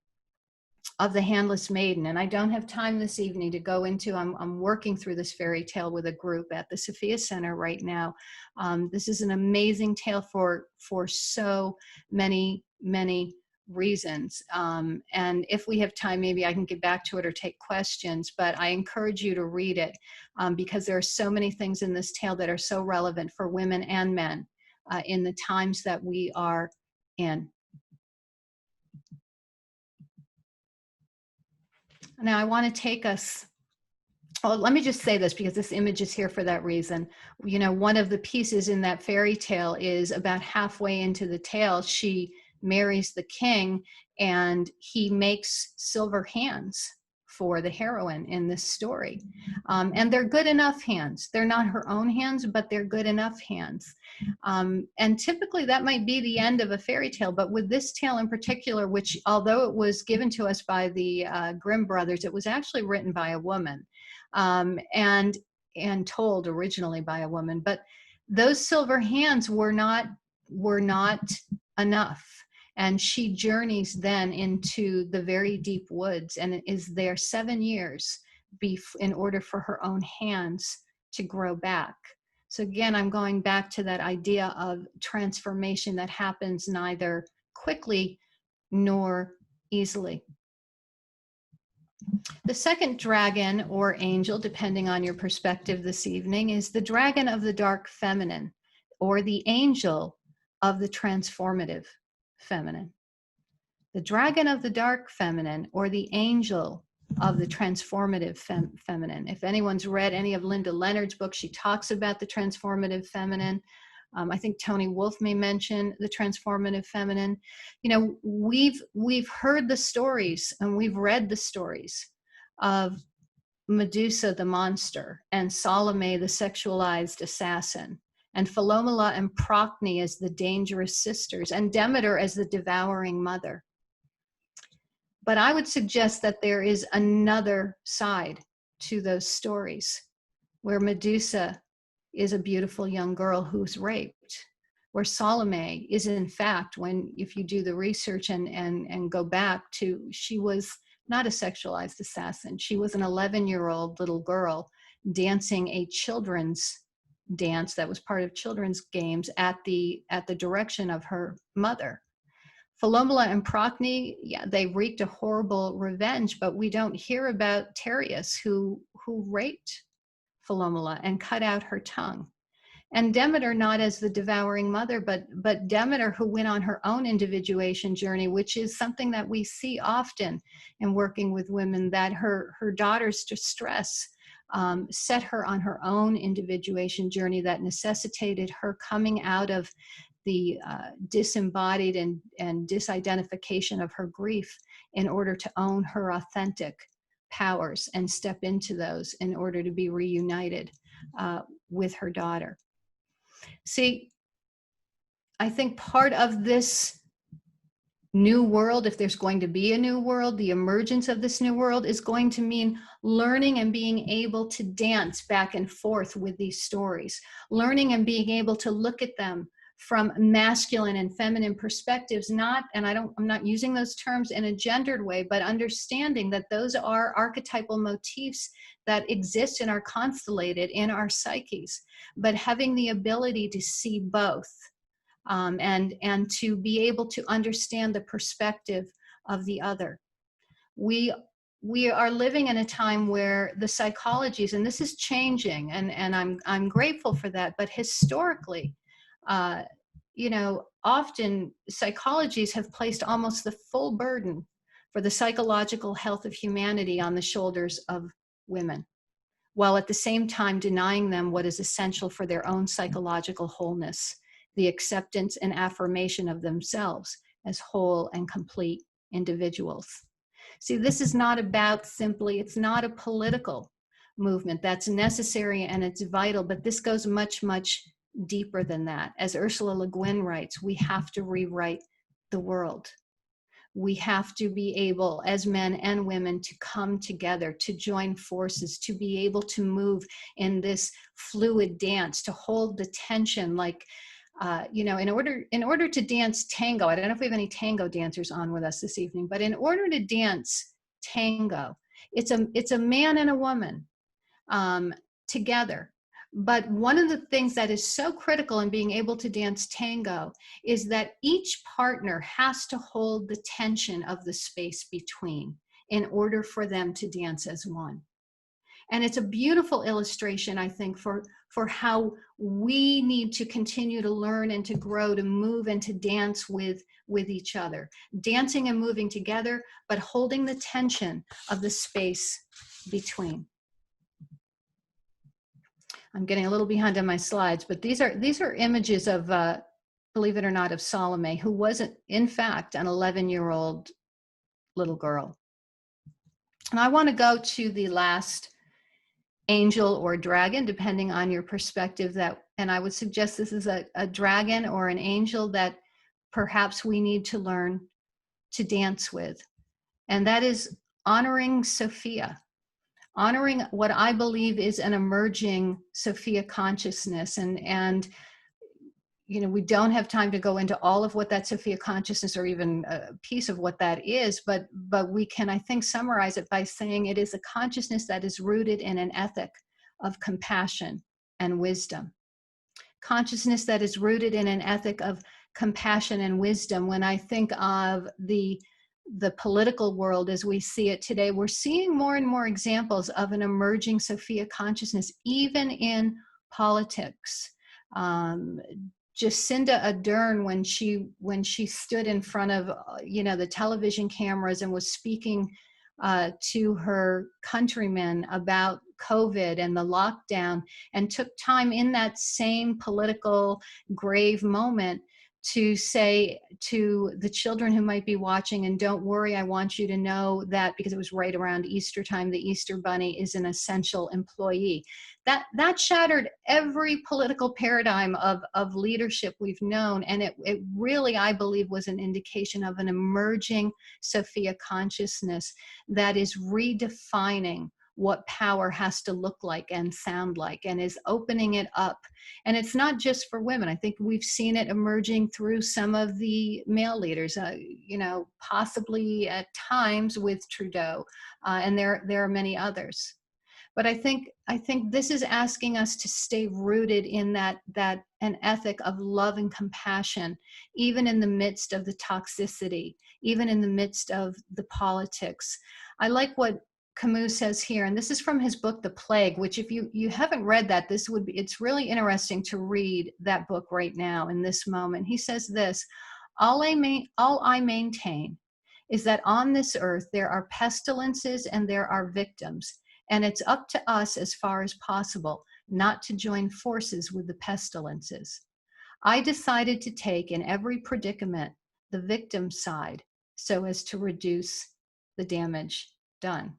of the Handless Maiden. And I don't have time this evening to go into, I'm working through this fairy tale with a group at the Sophia Center right now. This is an amazing tale for so many reasons. And if we have time, maybe I can get back to it or take questions, but I encourage you to read it because there are so many things in this tale that are so relevant for women and men in the times that we are in. Now I want to take us, well, let me just say this because this image is here for that reason. You know, one of the pieces in that fairy tale is about halfway into the tale, she marries the king and he makes silver hands for the heroine in this story. And they're good enough hands. They're not her own hands, but they're good enough hands. And typically that might be the end of a fairy tale, but with this tale in particular, which although it was given to us by the Grimm brothers, it was actually written by a woman and told originally by a woman, but those silver hands were not enough. And she journeys then into the very deep woods and is there 7 years in order for her own hands to grow back. So again, I'm going back to that idea of transformation that happens neither quickly nor easily. The second dragon or angel, depending on your perspective this evening, is the dragon of the dark feminine, or the angel of the transformative feminine. The dragon of the dark feminine, or the angel of the transformative feminine. If anyone's read any of Linda Leonard's books, she talks about the transformative feminine. I think Tony Wolfe may mention the transformative feminine. You know, we've heard the stories and we've read the stories of Medusa the monster and Salome the sexualized assassin and Philomela and Procne as the dangerous sisters and Demeter as the devouring mother. But I would suggest that there is another side to those stories where Medusa is a beautiful young girl who's raped, where Salome is in fact, if you do the research and go back to, she was not a sexualized assassin. She was an 11-year-old little girl dancing a children's dance that was part of children's games at the direction of her mother. Philomela and Procne, yeah, they wreaked a horrible revenge, but we don't hear about Tereus who raped Philomela and cut out her tongue. And Demeter, not as the devouring mother, but Demeter who went on her own individuation journey, which is something that we see often in working with women, that her daughter's distress set her on her own individuation journey that necessitated her coming out of the disembodied and disidentification of her grief in order to own her authentic powers and step into those in order to be reunited with her daughter. See, I think part of this new world, if there's going to be a new world, the emergence of this new world is going to mean learning and being able to dance back and forth with these stories, learning and being able to look at them from masculine and feminine perspectives, I'm not using those terms in a gendered way, but understanding that those are archetypal motifs that exist and are constellated in our psyches, but having the ability to see both and to be able to understand the perspective of the other. We are living in a time where the psychologies, and this is changing, and I'm grateful for that, but historically, you know, often psychologies have placed almost the full burden for the psychological health of humanity on the shoulders of women, while at the same time denying them what is essential for their own psychological wholeness, the acceptance and affirmation of themselves as whole and complete individuals. See, this is not about simply, it's not a political movement that's necessary and it's vital, but this goes much, much deeper than that. As Ursula Le Guin writes, we have to rewrite the world. We have to be able, as men and women, to come together, to join forces, to be able to move in this fluid dance, to hold the tension like, you know, in order to dance tango, I don't know if we have any tango dancers on with us this evening, but in order to dance tango, it's a man and a woman together But one of the things that is so critical in being able to dance tango is that each partner has to hold the tension of the space between in order for them to dance as one. And it's a beautiful illustration, I think, for how we need to continue to learn and to grow, to move and to dance with each other. Dancing and moving together, but holding the tension of the space between. I'm getting a little behind on my slides, but these are images of, believe it or not, of Salome, who was, in fact, an 11-year-old little girl. And I want to go to the last angel or dragon, depending on your perspective, and I would suggest this is a dragon or an angel that perhaps we need to learn to dance with. And that is honoring Sophia. Honoring what I believe is an emerging Sophia consciousness. And you know, we don't have time to go into all of what that Sophia consciousness or even a piece of what that is, but we can, I think, summarize it by saying it is a consciousness that is rooted in an ethic of compassion and wisdom. Consciousness that is rooted in an ethic of compassion and wisdom. When I think of the political world as we see it today, we're seeing more and more examples of an emerging Sophia consciousness, even in politics. Jacinda Ardern, when she stood in front of the television cameras and was speaking to her countrymen about COVID and the lockdown, and took time in that same political grave moment to say to the children who might be watching, and don't worry, I want you to know that, because it was right around Easter time, the Easter Bunny is an essential employee. That shattered every political paradigm of leadership we've known. And it really, I believe, was an indication of an emerging Sophia consciousness that is redefining what power has to look like and sound like, and is opening it up. And it's not just for women. I think we've seen it emerging through some of the male leaders, possibly at times with Trudeau, and there are many others. But I think this is asking us to stay rooted in that an ethic of love and compassion, even in the midst of the toxicity, even in the midst of the politics. I like what Camus says here, and this is from his book, The Plague, which if you haven't read that, it's really interesting to read that book right now in this moment. He says this: all I maintain is that on this earth there are pestilences and there are victims, and it's up to us as far as possible not to join forces with the pestilences. I decided to take in every predicament the victim side so as to reduce the damage done.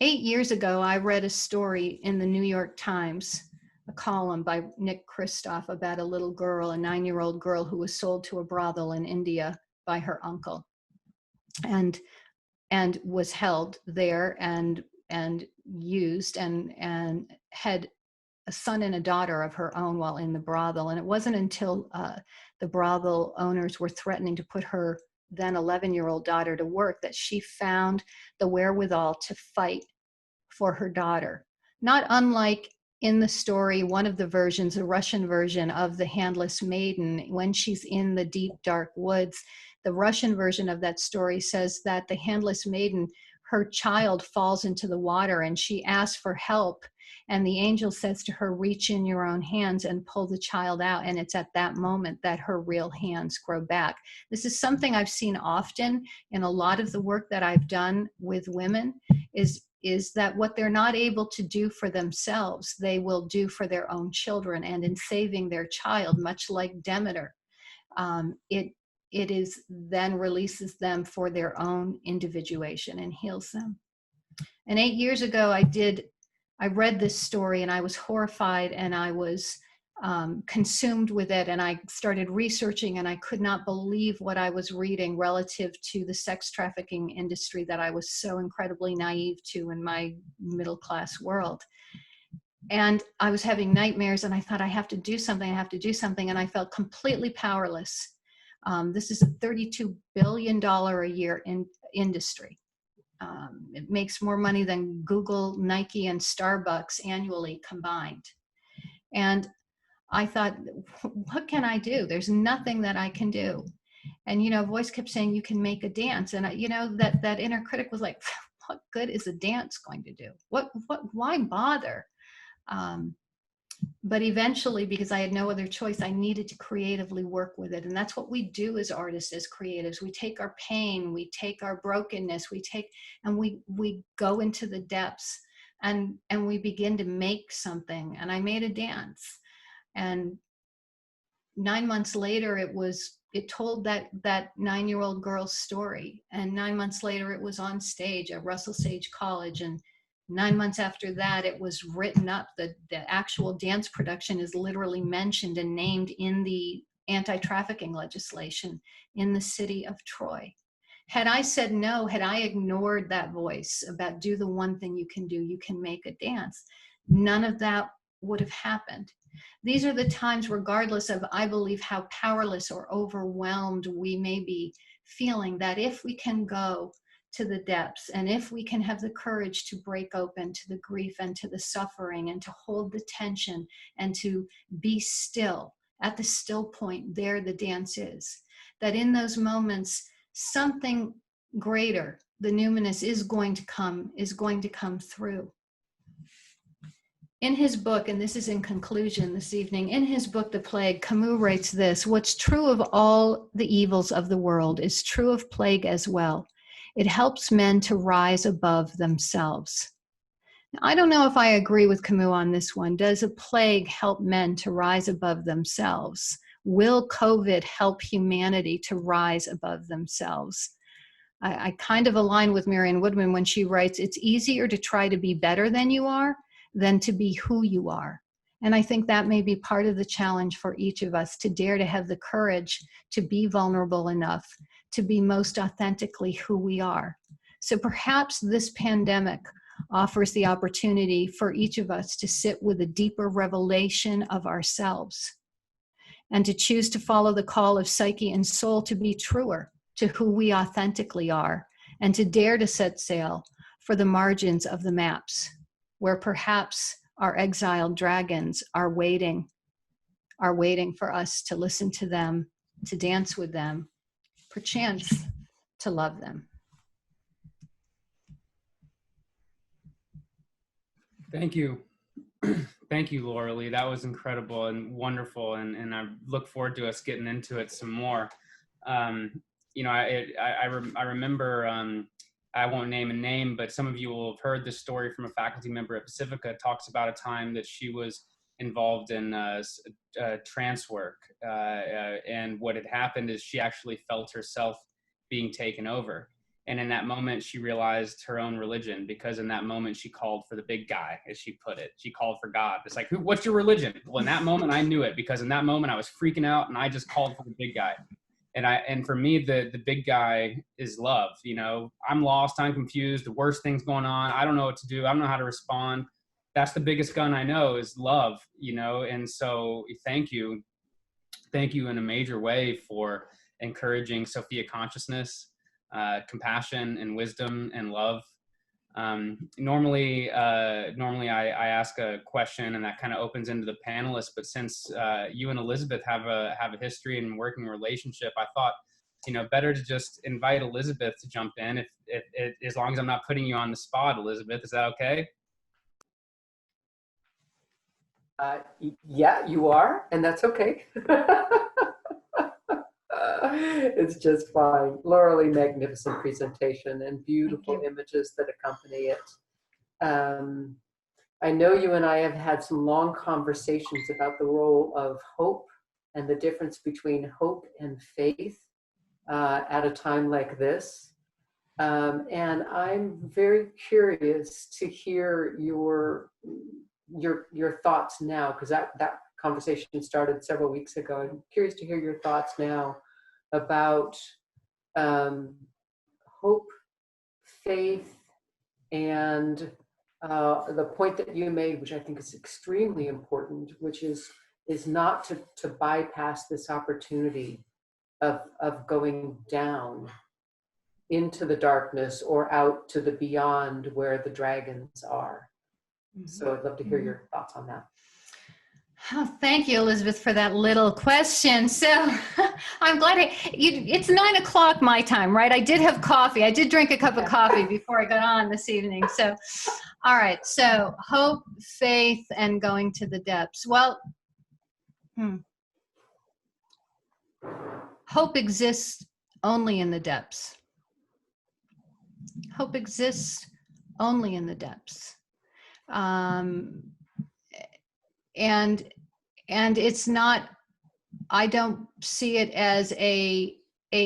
8 years ago, I read a story in the New York Times, a column by Nick Kristof, about a little girl, a 9-year-old girl who was sold to a brothel in India by her uncle, and was held there and used and had a son and a daughter of her own while in the brothel. And it wasn't until the brothel owners were threatening to put her then 11-year-old daughter to work that she found the wherewithal to fight for her daughter. Not unlike in the story, one of the versions, a Russian version of the Handless Maiden, when she's in the deep, dark woods, the Russian version of that story says that the Handless Maiden, her child falls into the water and she asks for help. And the angel says to her, reach in your own hands and pull the child out. And it's at that moment that her real hands grow back. This is something I've seen often in a lot of the work that I've done with women, is that what they're not able to do for themselves, they will do for their own children. And in saving their child, much like Demeter, it is then releases them for their own individuation and heals them. And 8 years ago, I read this story and I was horrified, and I was consumed with it, and I started researching, and I could not believe what I was reading relative to the sex trafficking industry that I was so incredibly naive to in my middle-class world. And I was having nightmares, and I thought, I have to do something, and I felt completely powerless. This is a $32 billion a year industry. It makes more money than Google, Nike, and Starbucks annually combined. And I thought, what can I do? There's nothing that I can do. And, a voice kept saying, you can make a dance. And, that inner critic was like, what good is a dance going to do? Why bother? But eventually, because I had no other choice, I needed to creatively work with it. And that's what we do as artists, as creatives. We take our pain, we take our brokenness, and we go into the depths and we begin to make something. And I made a dance. And 9 months later, it told that 9-year-old girl's story. And 9 months later, it was on stage at Russell Sage College. And 9 months after that, it was written up. The actual dance production is literally mentioned and named in the anti-trafficking legislation in the city of Troy. Had I said no, had I ignored that voice about do the one thing you can do, you can make a dance, none of that would have happened. These are the times, regardless of, I believe, how powerless or overwhelmed we may be feeling, that if we can go to the depths and if we can have the courage to break open to the grief and to the suffering and to hold the tension and to be still, at the still point, there the dance is. That in those moments, something greater, the numinous, is going to come through. In his book, and this is in conclusion this evening, in his book, The Plague, Camus writes this: what's true of all the evils of the world is true of plague as well. It helps men to rise above themselves. Now, I don't know if I agree with Camus on this one. Does a plague help men to rise above themselves? Will COVID help humanity to rise above themselves? I kind of align with Marion Woodman when she writes, it's easier to try to be better than you are than to be who you are. And I think that may be part of the challenge for each of us, to dare to have the courage to be vulnerable enough to be most authentically who we are. So perhaps this pandemic offers the opportunity for each of us to sit with a deeper revelation of ourselves and to choose to follow the call of psyche and soul to be truer to who we authentically are, and to dare to set sail for the margins of the maps, where perhaps our exiled dragons are waiting for us to listen to them, to dance with them, perchance to love them. Thank you. Thank you, Loralee. That was incredible and wonderful. And I look forward to us getting into it some more. I remember, I won't name a name, but some of you will have heard this story from a faculty member at Pacifica. Talks about a time that she was involved in trance work. And what had happened is she actually felt herself being taken over. And in that moment, she realized her own religion, because in that moment, she called for the big guy, as she put it. She called for God. It's like, what's your religion? Well, in that moment, I knew it, because in that moment, I was freaking out and I just called for the big guy. And for me, the big guy is love. I'm lost, I'm confused, the worst thing's going on. I don't know what to do. I don't know how to respond. That's the biggest gun I know, is love, and so thank you in a major way for encouraging Sophia consciousness, compassion and wisdom and love. Normally I ask a question and that kind of opens into the panelists, but since you and Elizabeth have a history and working relationship, I thought, better to just invite Elizabeth to jump in, if as long as I'm not putting you on the spot. Elizabeth, is that okay? Yeah, you are, and that's okay. It's just fine. Loralee, magnificent presentation and beautiful images that accompany it. I know you and I have had some long conversations about the role of hope and the difference between hope and faith at a time like this. And I'm very curious to hear your thoughts now, because that conversation started several weeks ago. I'm curious to hear your thoughts now about hope, faith, and the point that you made, which I think is extremely important, which is not to bypass this opportunity of going down. into the darkness or out to the beyond where the dragons are. So I'd love to hear your thoughts on that. Oh, thank you, Elizabeth, for that little question. So I'm glad it's 9 o'clock my time, right? I did have coffee. I did drink a cup of coffee before I got on this evening. So, all right. So hope, faith, and going to the depths. Well, hope exists only in the depths. Hope exists only in the depths. And it's not, I don't see it as a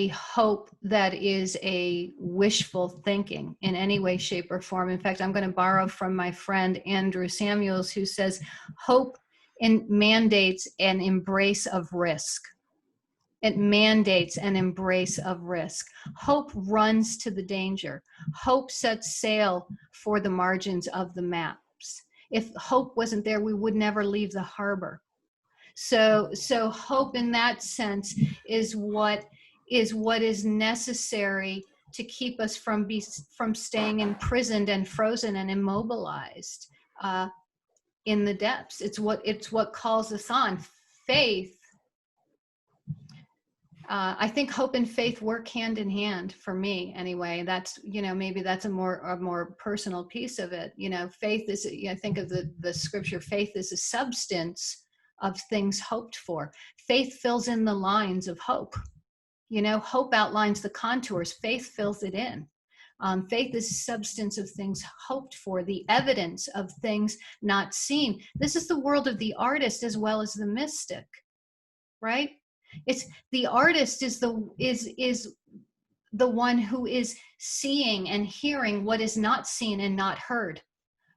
hope that is a wishful thinking in any way, shape, or form. In fact, I'm going to borrow from my friend Andrew Samuels, who says hope mandates an embrace of risk. It mandates an embrace of risk. Hope runs to the danger. Hope sets sail for the margins of the maps. If hope wasn't there, we would never leave the harbor. So hope in that sense is what is necessary to keep us from staying imprisoned and frozen and immobilized in the depths. It's what calls us on. Faith. I think hope and faith work hand in hand for me anyway. That's, maybe that's a more personal piece of it. Faith is, think of the scripture, faith is a substance of things hoped for. Faith fills in the lines of hope. Hope outlines the contours, faith fills it in. Faith is a substance of things hoped for, the evidence of things not seen. This is the world of the artist as well as the mystic, right? It's the artist is the one who is seeing and hearing what is not seen and not heard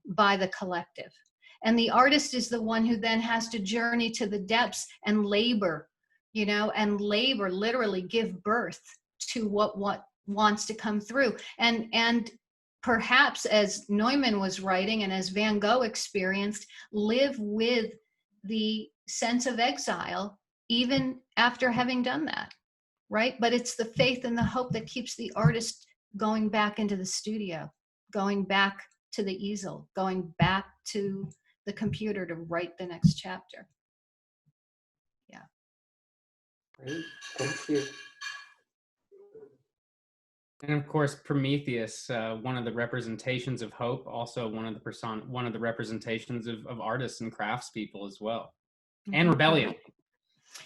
by the collective. And the artist is the one who then has to journey to the depths and labor, literally give birth to what wants to come through. And perhaps, as Neumann was writing and as Van Gogh experienced, live with the sense of exile even after having done that, right? But it's the faith and the hope that keeps the artist going back into the studio, going back to the easel, going back to the computer to write the next chapter. Yeah. Great, thank you. And of course, Prometheus, one of the representations of hope, also one of the representations of artists and craftspeople as well, and rebellion.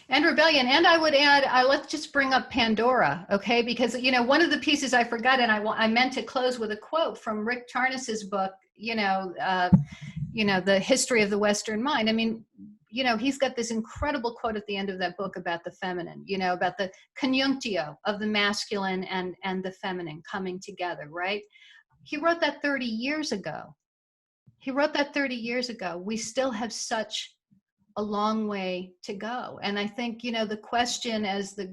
And rebellion. And I would add, let's just bring up Pandora, okay? Because, one of the pieces I forgot, and I meant to close with a quote from Rick Charnas's book, The History of the Western Mind. I mean, he's got this incredible quote at the end of that book about the feminine, about the conjunctio of the masculine and the feminine coming together, right? He wrote that 30 years ago. We still have such a long way to go. And I think, the question, as the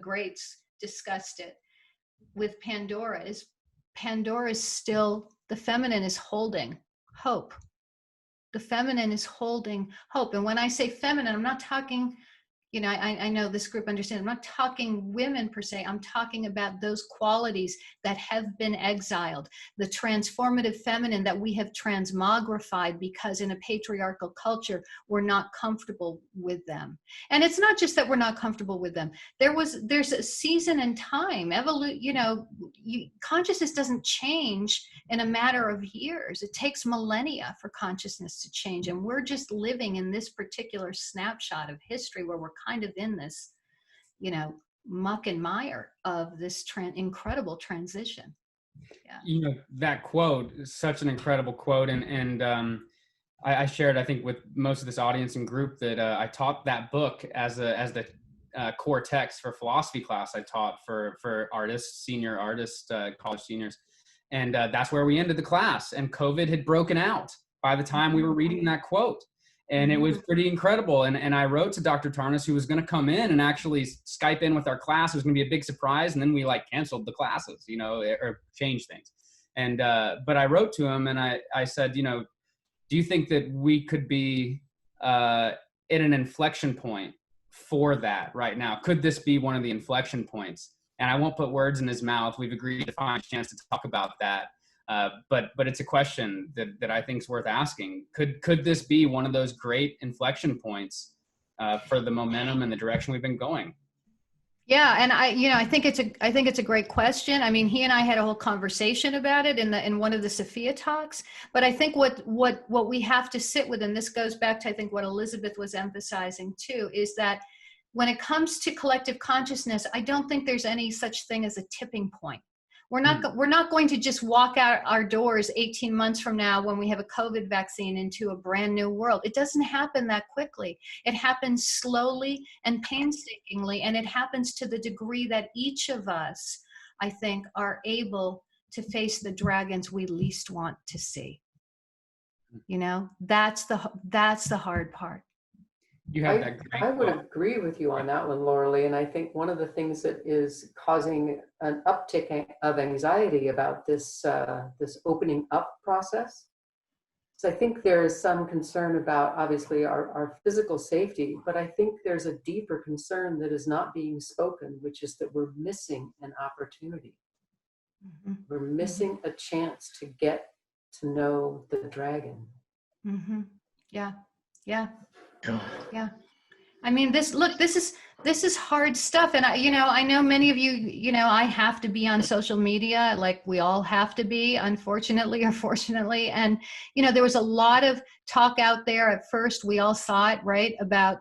greats discussed it with Pandora, is still, the feminine is holding hope. The feminine is holding hope. And when I say feminine, I'm not talking, I know this group understands, I'm not talking women per se, I'm talking about those qualities that have been exiled, the transformative feminine that we have transmogrified because in a patriarchal culture, we're not comfortable with them. And it's not just that we're not comfortable with them. There's a season and time, consciousness doesn't change in a matter of years. It takes millennia for consciousness to change. And we're just living in this particular snapshot of history where we're kind of in this, muck and mire of this incredible transition. Yeah. That quote is such an incredible quote. And I shared, I think, with most of this audience and group that I taught that book as the core text for philosophy class I taught for artists, senior artists, college seniors. And that's where we ended the class. And COVID had broken out by the time we were reading that quote. And it was pretty incredible. And I wrote to Dr. Tarnas, who was going to come in and actually Skype in with our class. It was going to be a big surprise. And then we canceled the classes, or changed things. And, but I wrote to him and I said, do you think that we could be at an inflection point for that right now? Could this be one of the inflection points? And I won't put words in his mouth. We've agreed to find a chance to talk about that. But it's a question that I think is worth asking. Could this be one of those great inflection points for the momentum and the direction we've been going? Yeah, and I think it's a great question. I mean, he and I had a whole conversation about it in one of the Sophia talks. But I think what we have to sit with, and this goes back to I think what Elizabeth was emphasizing too, is that when it comes to collective consciousness, I don't think there's any such thing as a tipping point. We're not going to just walk out our doors 18 months from now when we have a COVID vaccine into a brand new world. It doesn't happen that quickly. It happens slowly and painstakingly, and it happens to the degree that each of us, I think, are able to face the dragons we least want to see. You know, that's the hard part. You have that great I would quote. agree with you on that one, Loralee. And I think one of the things that is causing an uptick of anxiety about this this opening up process is I think there is some concern about obviously our physical safety, but I think there's a deeper concern that is not being spoken, which is that we're missing an opportunity. Mm-hmm. We're missing a chance to get to know the dragon. Mm-hmm. Yeah. I mean, this is hard stuff. And I know many of you, I have to be on social media, like we all have to be, unfortunately or fortunately. And, there was a lot of talk out there at first. We all saw it, right? About,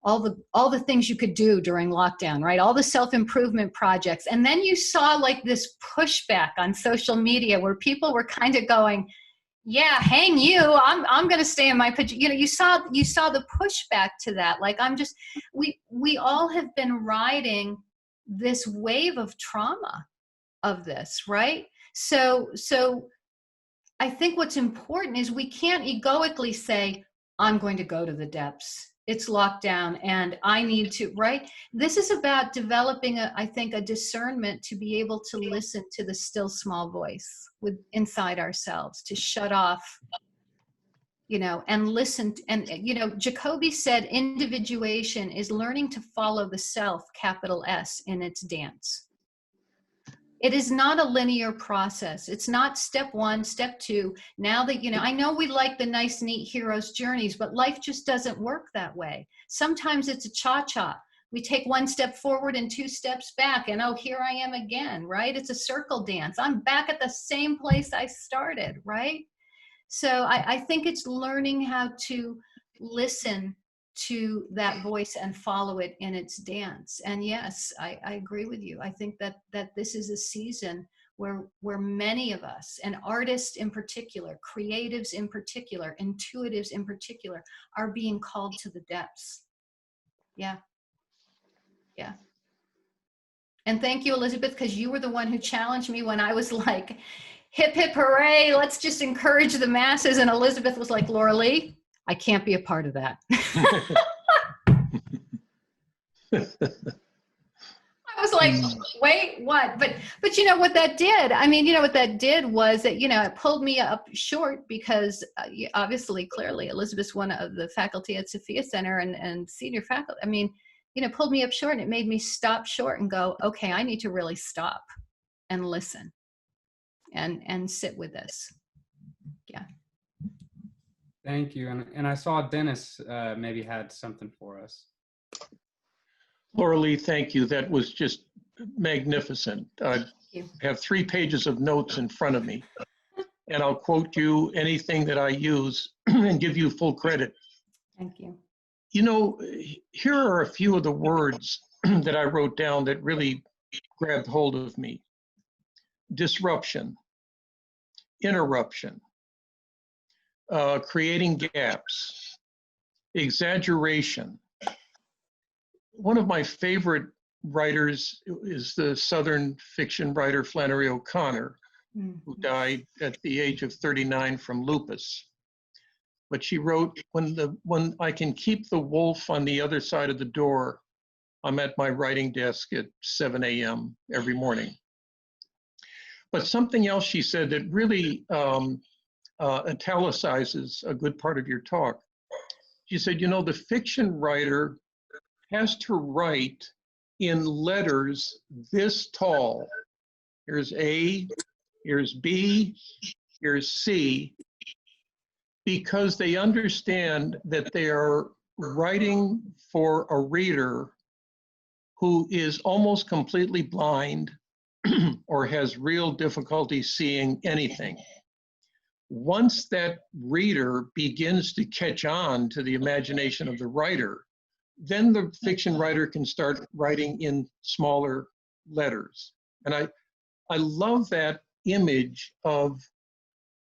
all the things you could do during lockdown, right? All the self-improvement projects. And then you saw like this pushback on social media where people were kind of going, yeah, hang you. I'm going to stay in my pajamas. You saw the pushback to that. Like we all have been riding this wave of trauma of this, right? So I think what's important is we can't egoically say, I'm going to go to the depths. It's locked down and I need to, right? This is about developing I think a discernment to be able to listen to the still small voice inside ourselves, to shut off, and listen. And, Jacoby said individuation is learning to follow the self, capital S, in its dance. It is not a linear process. It's not step one, step two. Now that, I know we like the nice, neat hero's journeys, but life just doesn't work that way. Sometimes it's a cha-cha. We take one step forward and 2 steps back and, oh, here I am again, right? It's a circle dance. I'm back at the same place I started, right? So I think it's learning how to listen to that voice and follow it in its dance. And yes, I agree with you. I think that this is a season where many of us, and artists in particular, creatives in particular, intuitives in particular, are being called to the depths. Yeah. And thank you, Elizabeth, because you were the one who challenged me when I was like, hip, hip, hooray, let's just encourage the masses. And Elizabeth was like, Loralee, I can't be a part of that. I was like, wait, what? But you know what that did? I mean, what that did was that, it pulled me up short because obviously, clearly, Elizabeth's one of the faculty at Sophia Center and senior faculty. I mean, pulled me up short, and it made me stop short and go, okay, I need to really stop and listen and sit with this. Yeah. Thank you. And I saw Dennis maybe had something for us. Loralee, thank you. That was just magnificent. I have 3 pages of notes in front of me, and I'll quote you anything that I use and give you full credit. Thank you. Here are a few of the words that I wrote down that really grabbed hold of me. Disruption, interruption, creating gaps, exaggeration. One of my favorite writers is the Southern fiction writer Flannery O'Connor, who died at the age of 39 from lupus. But she wrote, when I can keep the wolf on the other side of the door, I'm at my writing desk at 7 a.m. every morning. But something else she said that really italicizes a good part of your talk. She said, the fiction writer has to write in letters this tall. Here's A, here's B, here's C, because they understand that they are writing for a reader who is almost completely blind or has real difficulty seeing anything. Once that reader begins to catch on to the imagination of the writer, then the fiction writer can start writing in smaller letters. And I love that image of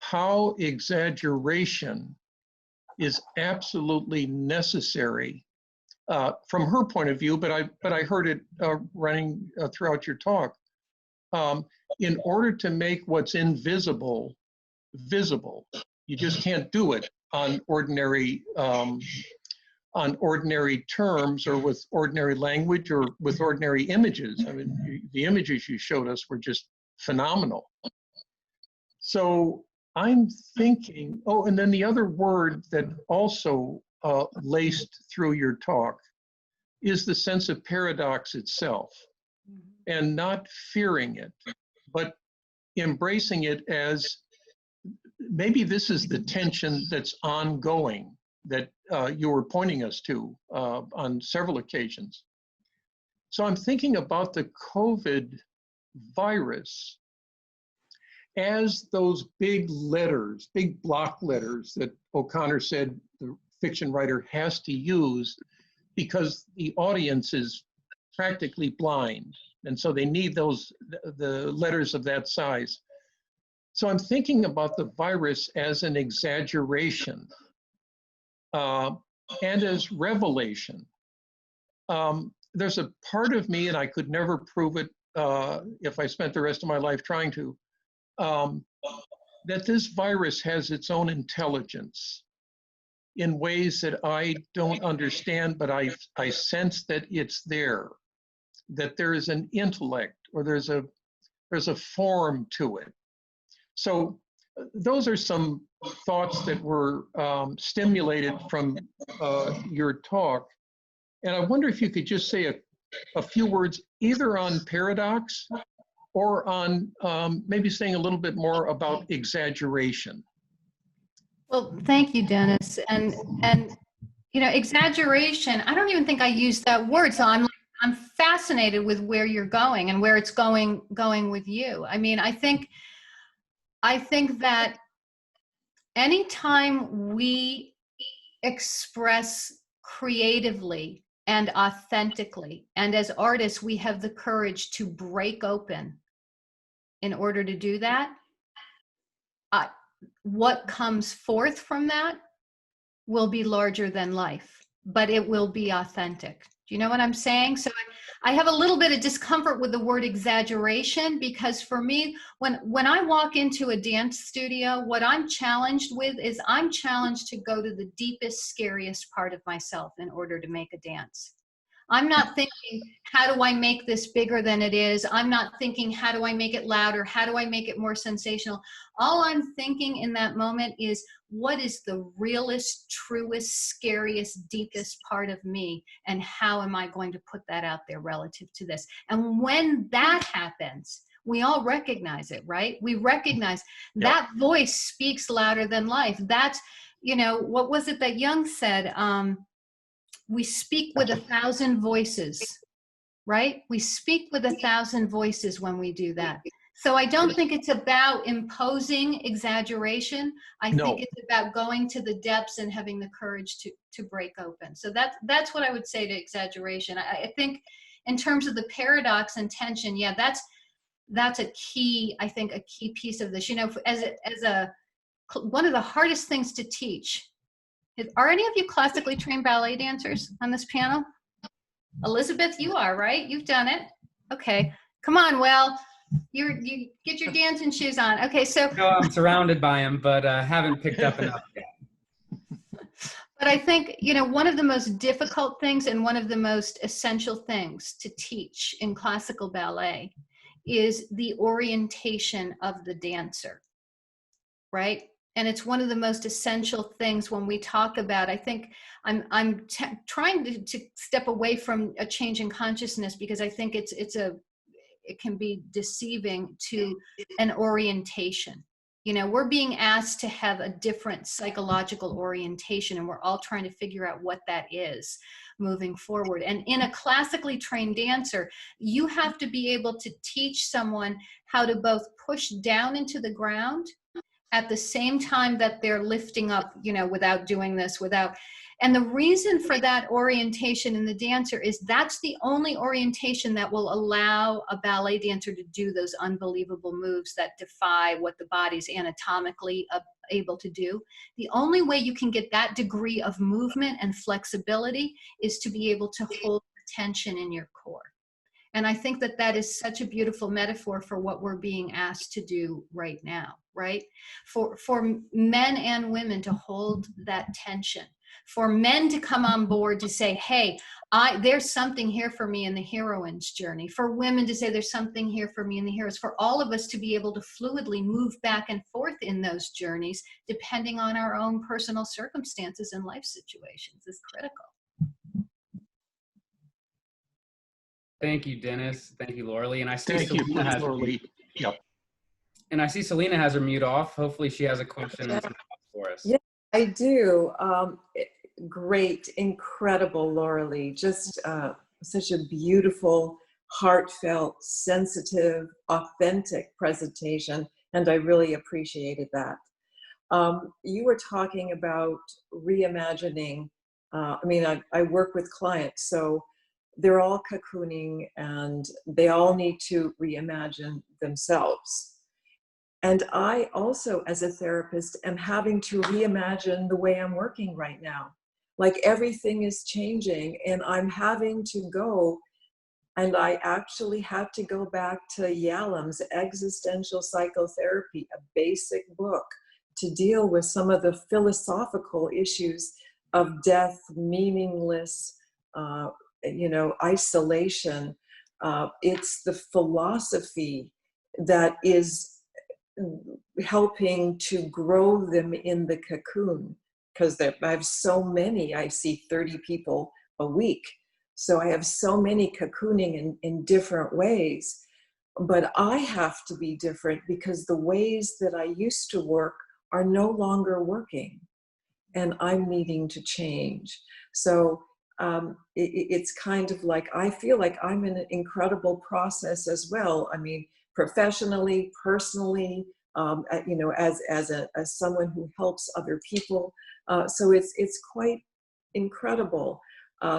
how exaggeration is absolutely necessary from her point of view, but I heard it running throughout your talk. In order to make what's invisible visible, you just can't do it on ordinary terms or with ordinary language or with ordinary images. I mean, the images you showed us were just phenomenal. So I'm thinking, oh, and then the other word that also laced through your talk is the sense of paradox itself, and not fearing it, but embracing it as maybe this is the tension that's ongoing that you were pointing us to on several occasions. So I'm thinking about the COVID virus as those big letters, big block letters that O'Connor said the fiction writer has to use because the audience is practically blind. And so they need the letters of that size. So I'm thinking about the virus as an exaggeration and as revelation. There's a part of me, and I could never prove it if I spent the rest of my life trying to, that this virus has its own intelligence in ways that I don't understand, but I sense that it's there, that there is an intellect or there's a form to it. So those are some thoughts that were stimulated from your talk. And I wonder if you could just say a few words either on paradox or on maybe saying a little bit more about exaggeration. Well, thank you, Dennis. And you know, exaggeration, I don't even think I used that word. So I'm fascinated with where you're going and where it's going with you. I mean, I think that anytime we express creatively and authentically, and as artists, we have the courage to break open in order to do that, what comes forth from that will be larger than life, but it will be authentic. Do you know what I'm saying? So I have a little bit of discomfort with the word exaggeration, because for me, when I walk into a dance studio, what I'm challenged with is I'm challenged to go to the deepest, scariest part of myself in order to make a dance. I'm not thinking, how do I make this bigger than it is? I'm not thinking, how do I make it louder? How do I make it more sensational? All I'm thinking in that moment is, what is the realest, truest, scariest, deepest part of me? And how am I going to put that out there relative to this? And when that happens, we all recognize it, right? We recognize that voice speaks louder than life. That's, you know, what was it that Jung said? We speak with 1,000 voices, right? We speak with 1,000 voices when we do that. So I don't think it's about imposing exaggeration. I think it's about going to the depths and having the courage to break open. So that's what I would say to exaggeration. I think in terms of the paradox and tension, yeah, that's a key, I think, a key piece of this. You know, one of the hardest things to teach. Are any of you classically trained ballet dancers on this panel? Elizabeth, you are, right? You've done it. Okay, come on, Will. You get your dancing shoes on. Okay, so. No, I'm surrounded by them, but haven't picked up enough yet. But I think, you know, one of the most difficult things and one of the most essential things to teach in classical ballet is the orientation of the dancer, right? And it's one of the most essential things when we talk about, I think I'm trying to step away from a change in consciousness, because I think it can be deceiving to an orientation. You know, we're being asked to have a different psychological orientation, and we're all trying to figure out what that is moving forward. And in a classically trained dancer, you have to be able to teach someone how to both push down into the ground at the same time that they're lifting up, you know, without doing this, and the reason for that orientation in the dancer is that's the only orientation that will allow a ballet dancer to do those unbelievable moves that defy what the body's anatomically able to do. The only way you can get that degree of movement and flexibility is to be able to hold tension in your core. And I think that that is such a beautiful metaphor for what we're being asked to do right now, right? For men and women to hold that tension, for men to come on board to say, hey, there's something here for me in the heroine's journey, for women to say there's something here for me in the heroes, for all of us to be able to fluidly move back and forth in those journeys, depending on our own personal circumstances and life situations, is critical. Thank you, Dennis. Thank you, Loralee. And I see Thank you, Selena has Loralee. Yep. And I see Selena has her mute off. Hopefully she has a question for us. Yeah, I do. Great, incredible, Loralee. Just such a beautiful, heartfelt, sensitive, authentic presentation, and I really appreciated that. You were talking about reimagining. I work with clients, so they're all cocooning and they all need to reimagine themselves. And I also, as a therapist, am having to reimagine the way I'm working right now. Like everything is changing and I'm having to go, and I actually had to go back to Yalom's Existential Psychotherapy, a basic book, to deal with some of the philosophical issues of death, meaningless, isolation. It's the philosophy that is helping to grow them in the cocoon, because I have so many. I see 30 people a week, so I have so many cocooning in different ways. But I have to be different because the ways that I used to work are no longer working, and I'm needing to change. So it's kind of like, I feel like I'm in an incredible process as well. I mean, professionally, personally, as someone who helps other people. So it's quite incredible.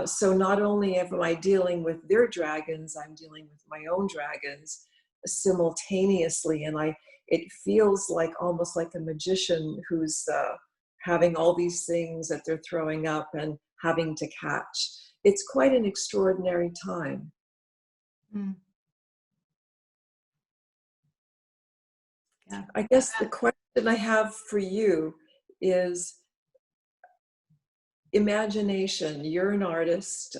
So not only am I dealing with their dragons, I'm dealing with my own dragons simultaneously. And it feels like almost like a magician who's having all these things that they're throwing up and having to catch. It's quite an extraordinary time. Mm. Yeah. I guess the question I have for you is imagination. You're an artist.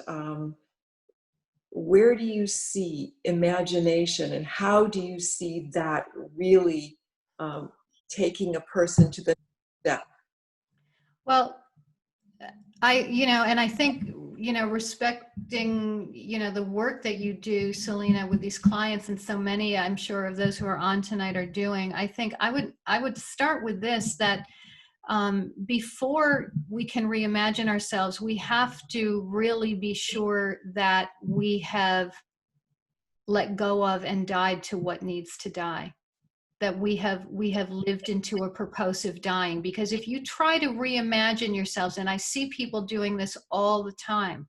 Where do you see imagination, and how do you see that really taking a person to the next step? Well, I think, respecting, the work that you do, Selena, with these clients, and so many, I'm sure, of those who are on tonight are doing, I think I would start with this, that before we can reimagine ourselves, we have to really be sure that we have let go of and died to what needs to die, that we have lived into a purposive dying. Because if you try to reimagine yourselves, and I see people doing this all the time,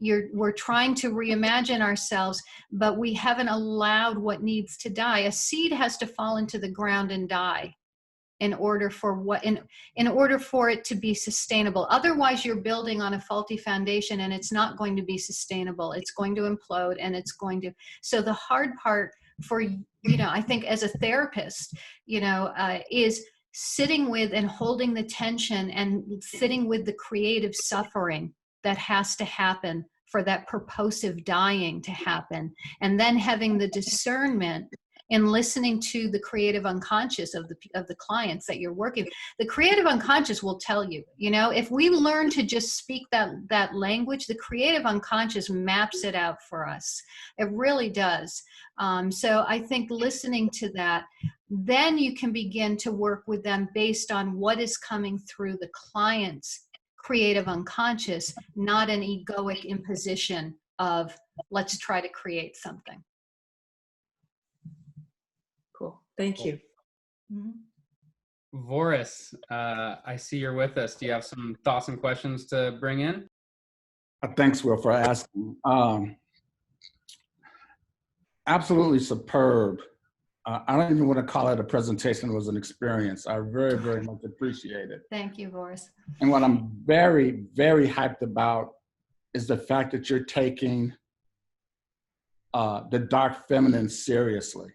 we're trying to reimagine ourselves, but we haven't allowed what needs to die. A seed has to fall into the ground and die in order for it to be sustainable. Otherwise, you're building on a faulty foundation, and it's not going to be sustainable. It's going to implode, and it's going to. So the hard part for, I think as a therapist, is sitting with and holding the tension and sitting with the creative suffering that has to happen for that purposive dying to happen, and then having the discernment in listening to the creative unconscious of the clients that you're working with. The creative unconscious will tell you, you know, if we learn to just speak that language, the creative unconscious maps it out for us. It really does. So I think listening to that, then you can begin to work with them based on what is coming through the client's creative unconscious, not an egoic imposition of let's try to create something. Cool. Thank you. Voris, I see you're with us. Do you have some thoughts and questions to bring in? Thanks, Will, for asking. Absolutely superb. I don't even want to call it a presentation. It was an experience. I very, very much appreciate it. Thank you, Boris. And what I'm very, very hyped about is the fact that you're taking the dark feminine seriously.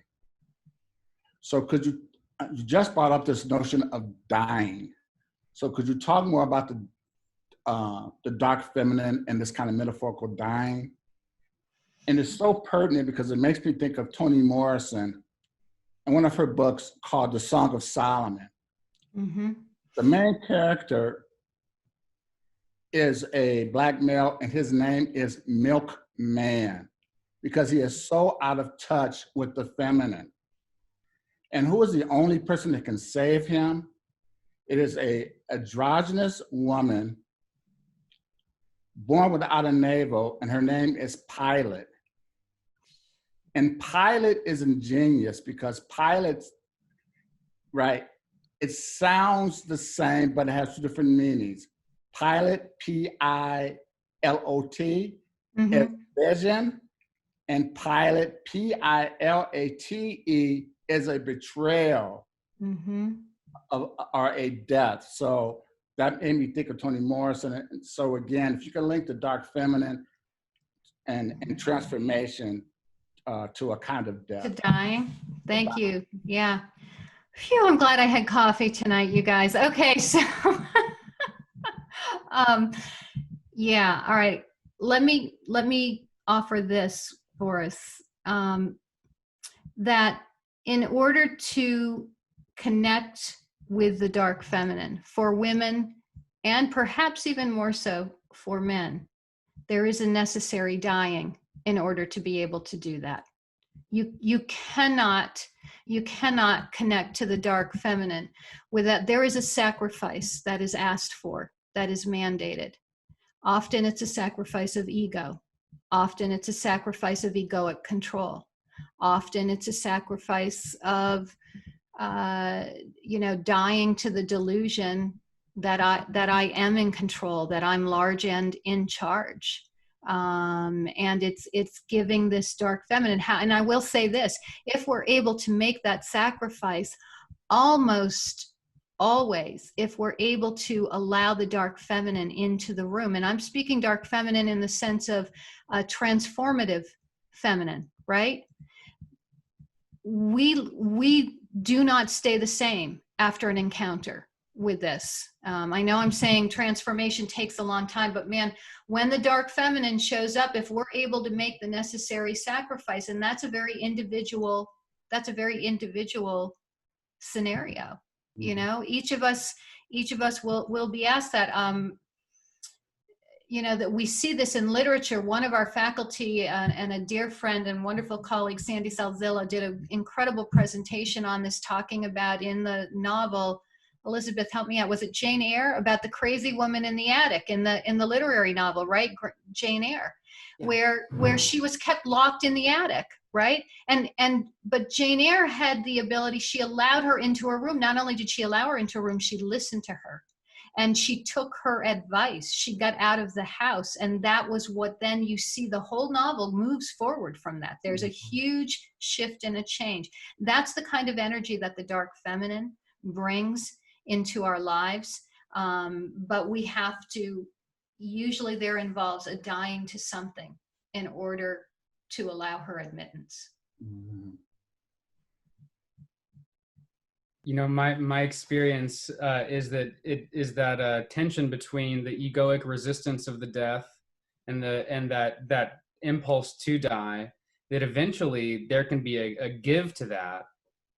So could you just brought up this notion of dying. So could you talk more about the dark feminine and this kind of metaphorical dying? And it's so pertinent because it makes me think of Toni Morrison and one of her books called The Song of Solomon. Mm-hmm. The main character is a Black male and his name is Milkman because he is so out of touch with the feminine. And who is the only person that can save him? It is a androgynous woman born without a navel, and her name is Pilate. And Pilate is ingenious because Pilate, right, it sounds the same, but it has two different meanings. Pilate, P-I-L-O-T, Mm-hmm. is vision, and Pilate, P-I-L-A-T-E, is a betrayal Mm-hmm. or a death. So that made me think of Toni Morrison. And so again, if you can link the dark feminine and transformation to a kind of To death. dying. Thank you. Yeah. Phew, I'm glad I had coffee tonight, you guys. Okay, so yeah, all right. Let me offer this for us. That in order to connect with the dark feminine for women, and perhaps even more so for men, there is a necessary dying in order to be able to do that. You cannot connect to the dark feminine without, there is a sacrifice that is asked for, that is mandated. Often it's a sacrifice of ego. Often it's a sacrifice of egoic control. Often it's a sacrifice of, dying to the delusion that I am in control, that I'm large and in charge. And it's giving this dark feminine. And I will say this, if we're able to make that sacrifice, almost always, if we're able to allow the dark feminine into the room, and I'm speaking dark feminine in the sense of a transformative feminine, right? We do not stay the same after an encounter with this. I know I'm saying transformation takes a long time, but man, when the dark feminine shows up, if we're able to make the necessary sacrifice, and that's a very individual scenario. You know, each of us will be asked that. That we see this in literature. One of our faculty and a dear friend and wonderful colleague, Sandy Salzilla, did an incredible presentation on this, talking about in the novel, Elizabeth, help me out, was it Jane Eyre, about the crazy woman in the attic in the literary novel, right? Jane Eyre, yeah. where she was kept locked in the attic, right? But Jane Eyre had the ability, she allowed her into her room. Not only did she allow her into her room, she listened to her. And she took her advice. She got out of the house. And that was what then you see the whole novel moves forward from that. There's a huge shift and a change. That's the kind of energy that the dark feminine brings into our lives. But we have to, usually there involves a dying to something in order to allow her admittance. Mm-hmm. You know, my experience is that tension between the egoic resistance of the death and that impulse to die, that eventually there can be a give to that.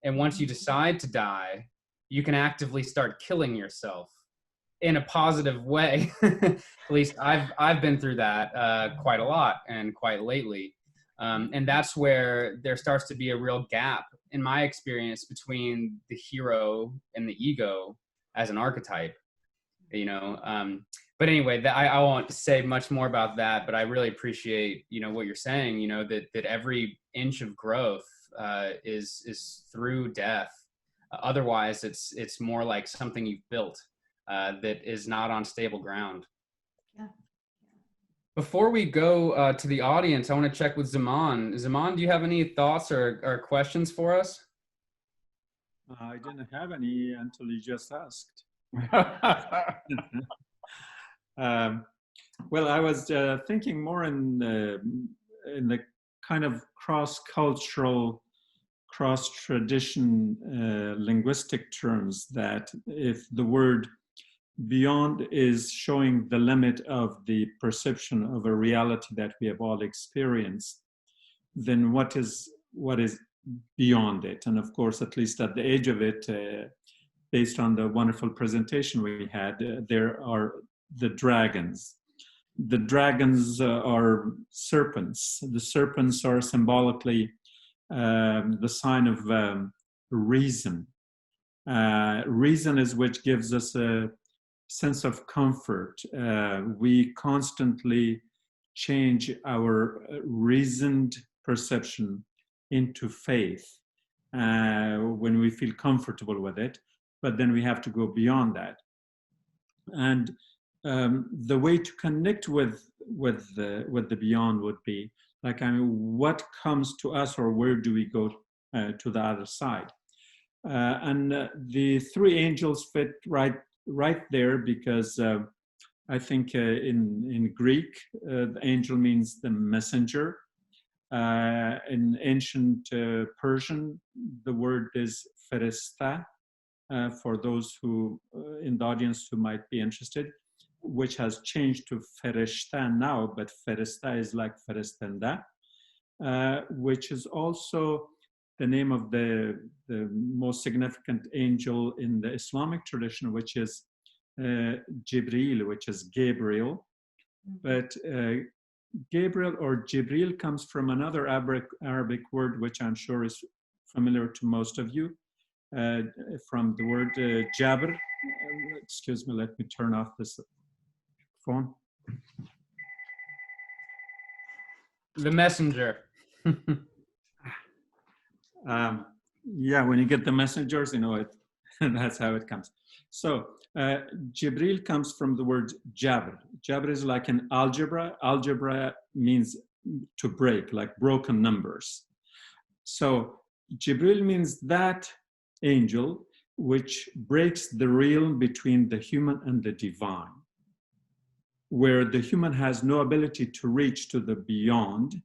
And once you decide to die, you can actively start killing yourself in a positive way. At least I've been through that quite a lot and quite lately. And that's where there starts to be a real gap, in my experience, between the hero and the ego as an archetype, you know. But anyway, I won't say much more about that, but I really appreciate, you know, what you're saying, you know, that every inch of growth is through death. Otherwise, it's more like something you've built that is not on stable ground. Yeah. Before we go to the audience, I want to check with Zaman. Zaman, do you have any thoughts or questions for us? I didn't have any until you just asked. Well, I was thinking more in the kind of cross-cultural, cross-tradition linguistic terms, that if the word beyond is showing the limit of the perception of a reality that we have all experienced, then what is beyond it? And of course, at least at the age of it, based on the wonderful presentation we had, there are the dragons. The dragons are serpents. The serpents are symbolically the sign of reason. Reason is which gives us a sense of comfort. We constantly change our reasoned perception into faith when we feel comfortable with it, but then we have to go beyond that. And the way to connect with the beyond would be like, I mean, what comes to us, or where do we go to the other side? And the three angels fit right there, because I think in Greek, the angel means the messenger. In ancient Persian, the word is feresta, for those who in the audience who might be interested, which has changed to fereshta now, but feresta is like ferestenda, which is also the name of the most significant angel in the Islamic tradition, which is Jibril, which is Gabriel. But Gabriel or Jibril comes from another Arabic word, which I'm sure is familiar to most of you, from the word Jabr. Excuse me, let me turn off this phone. The messenger. Yeah, when you get the messengers, you know it. That's how it comes. So Jibril comes from the word Jabr. Jabr is like an algebra. Algebra means to break, like broken numbers. So Jibril means that angel which breaks the realm between the human and the divine, where the human has no ability to reach to the beyond.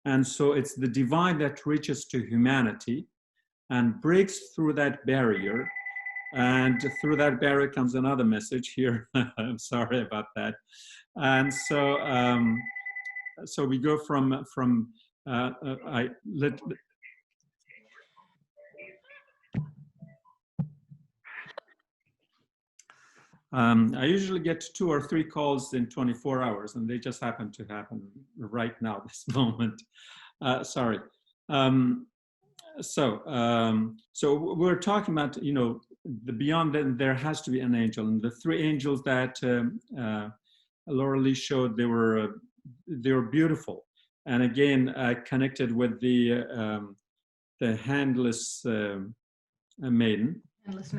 And so it's the divine that reaches to humanity and breaks through that barrier. And through that barrier comes another message here. I'm sorry about that. And so, so we go from I usually get 2 or 3 calls in 24 hours, and they just happen to happen right now, this moment. Sorry. So we're talking about, you know, the beyond. Then there has to be an angel, and the 3 angels that Loralee showed, they were beautiful, and again connected with the handless maiden.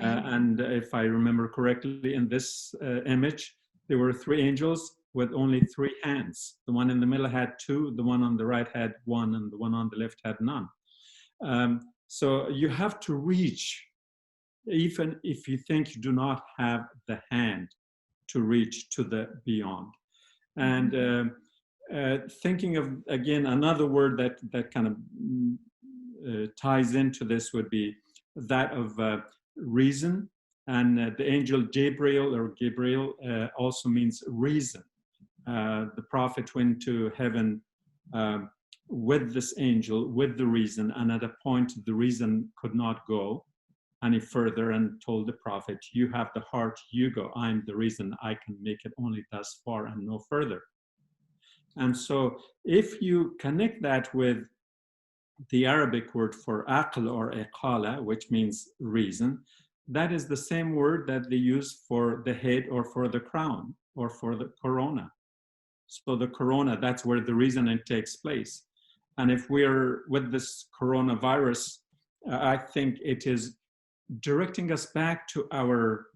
And if I remember correctly, in this image, there were 3 angels with only 3 hands. The one in the middle had 2, the one on the right had 1, and the one on the left had none. So you have to reach, even if you think you do not have the hand to reach to the beyond. And thinking of, again, another word that kind of ties into this would be that of reason. And the angel Gabriel also means reason. The prophet went to heaven with this angel, with the reason, and at a point the reason could not go any further and told the prophet, you have the heart, you go. I'm the reason, I can make it only thus far and no further. And so if you connect that with the Arabic word for aql or iqala, which means reason, that is the same word that they use for the head or for the crown or for the corona. So the corona, that's where the reasoning takes place. And if we're with this coronavirus, I think it is directing us back to our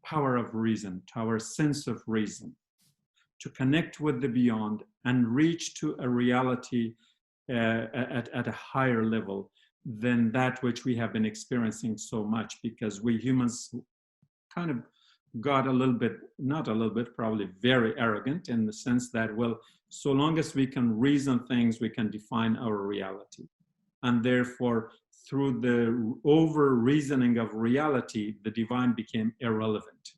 power of reason, to our sense of reason, to connect with the beyond and reach to a reality at a higher level than that which we have been experiencing so much, because we humans kind of got a little bit, not a little bit, probably very arrogant in the sense that, well, so long as we can reason things, we can define our reality. And therefore, through the over-reasoning of reality, the divine became irrelevant,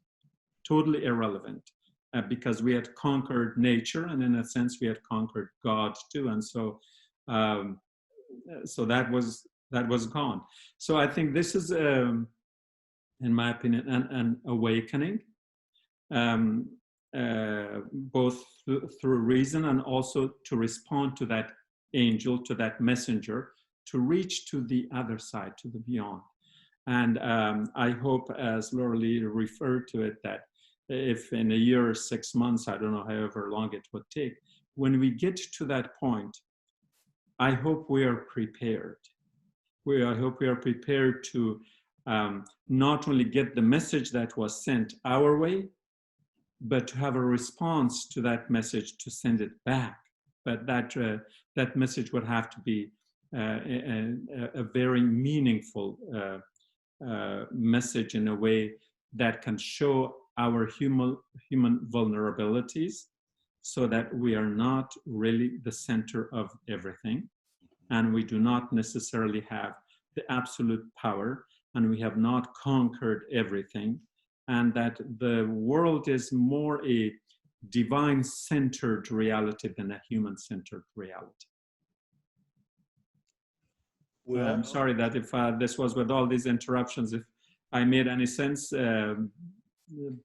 totally irrelevant, because we had conquered nature, and in a sense, we had conquered God too. And so, so that was gone. So I think this is, in my opinion, an awakening, both through reason and also to respond to that angel, to that messenger, to reach to the other side, to the beyond. And I hope, as Loralee referred to it, that if in a year or 6 months, I don't know, however long it would take, when we get to that point, I hope we are prepared. I hope we are prepared to not only get the message that was sent our way, but to have a response to that message to send it back. But that message would have to be a very meaningful message in a way that can show our human vulnerabilities, so that we are not really the center of everything, and we do not necessarily have the absolute power, and we have not conquered everything, and that the world is more a divine-centered reality than a human-centered reality. Well, I'm sorry that if this was with all these interruptions, if I made any sense,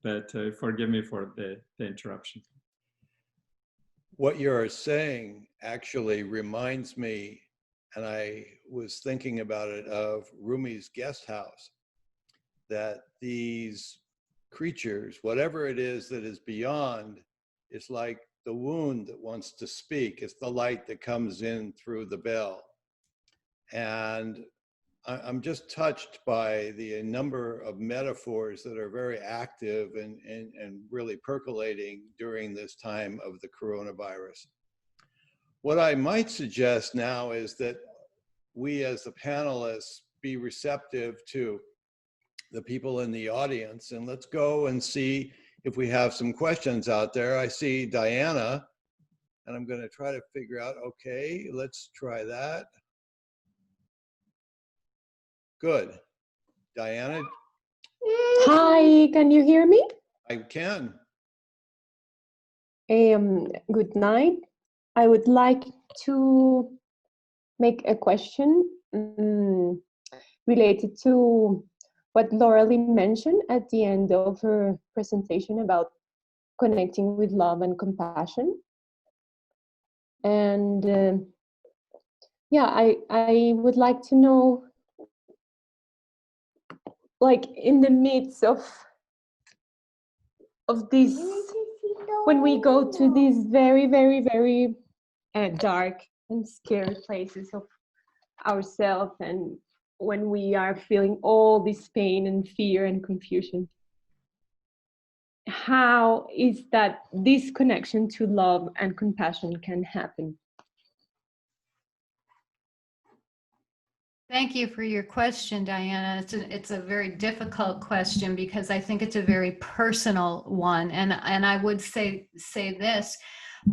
but forgive me for the interruption. what you're saying actually reminds me, and I was thinking about it, of Rumi's guest house, that these creatures, whatever it is that is beyond, is like the wound that wants to speak. It's the light that comes in through the bell. And I'm just touched by the number of metaphors that are very active and really percolating during this time of the coronavirus. What I might suggest now is that we as the panelists be receptive to the people in the audience, and let's go and see if we have some questions out there. I see Diana, and I'm going to try to figure out, okay, let's try that. Good. Diana? Hi, can you hear me? I can. Good night. I would like to make a question related to what Loralee mentioned at the end of her presentation about connecting with love and compassion. And yeah, I would like to know, like in the midst of this, when we go to these very, very, very dark and scary places of ourselves, and when we are feeling all this pain and fear and confusion, how is that this connection to love and compassion can happen? Thank you for your question, Diana. It's a very difficult question because I think it's a very personal one. And I would say this.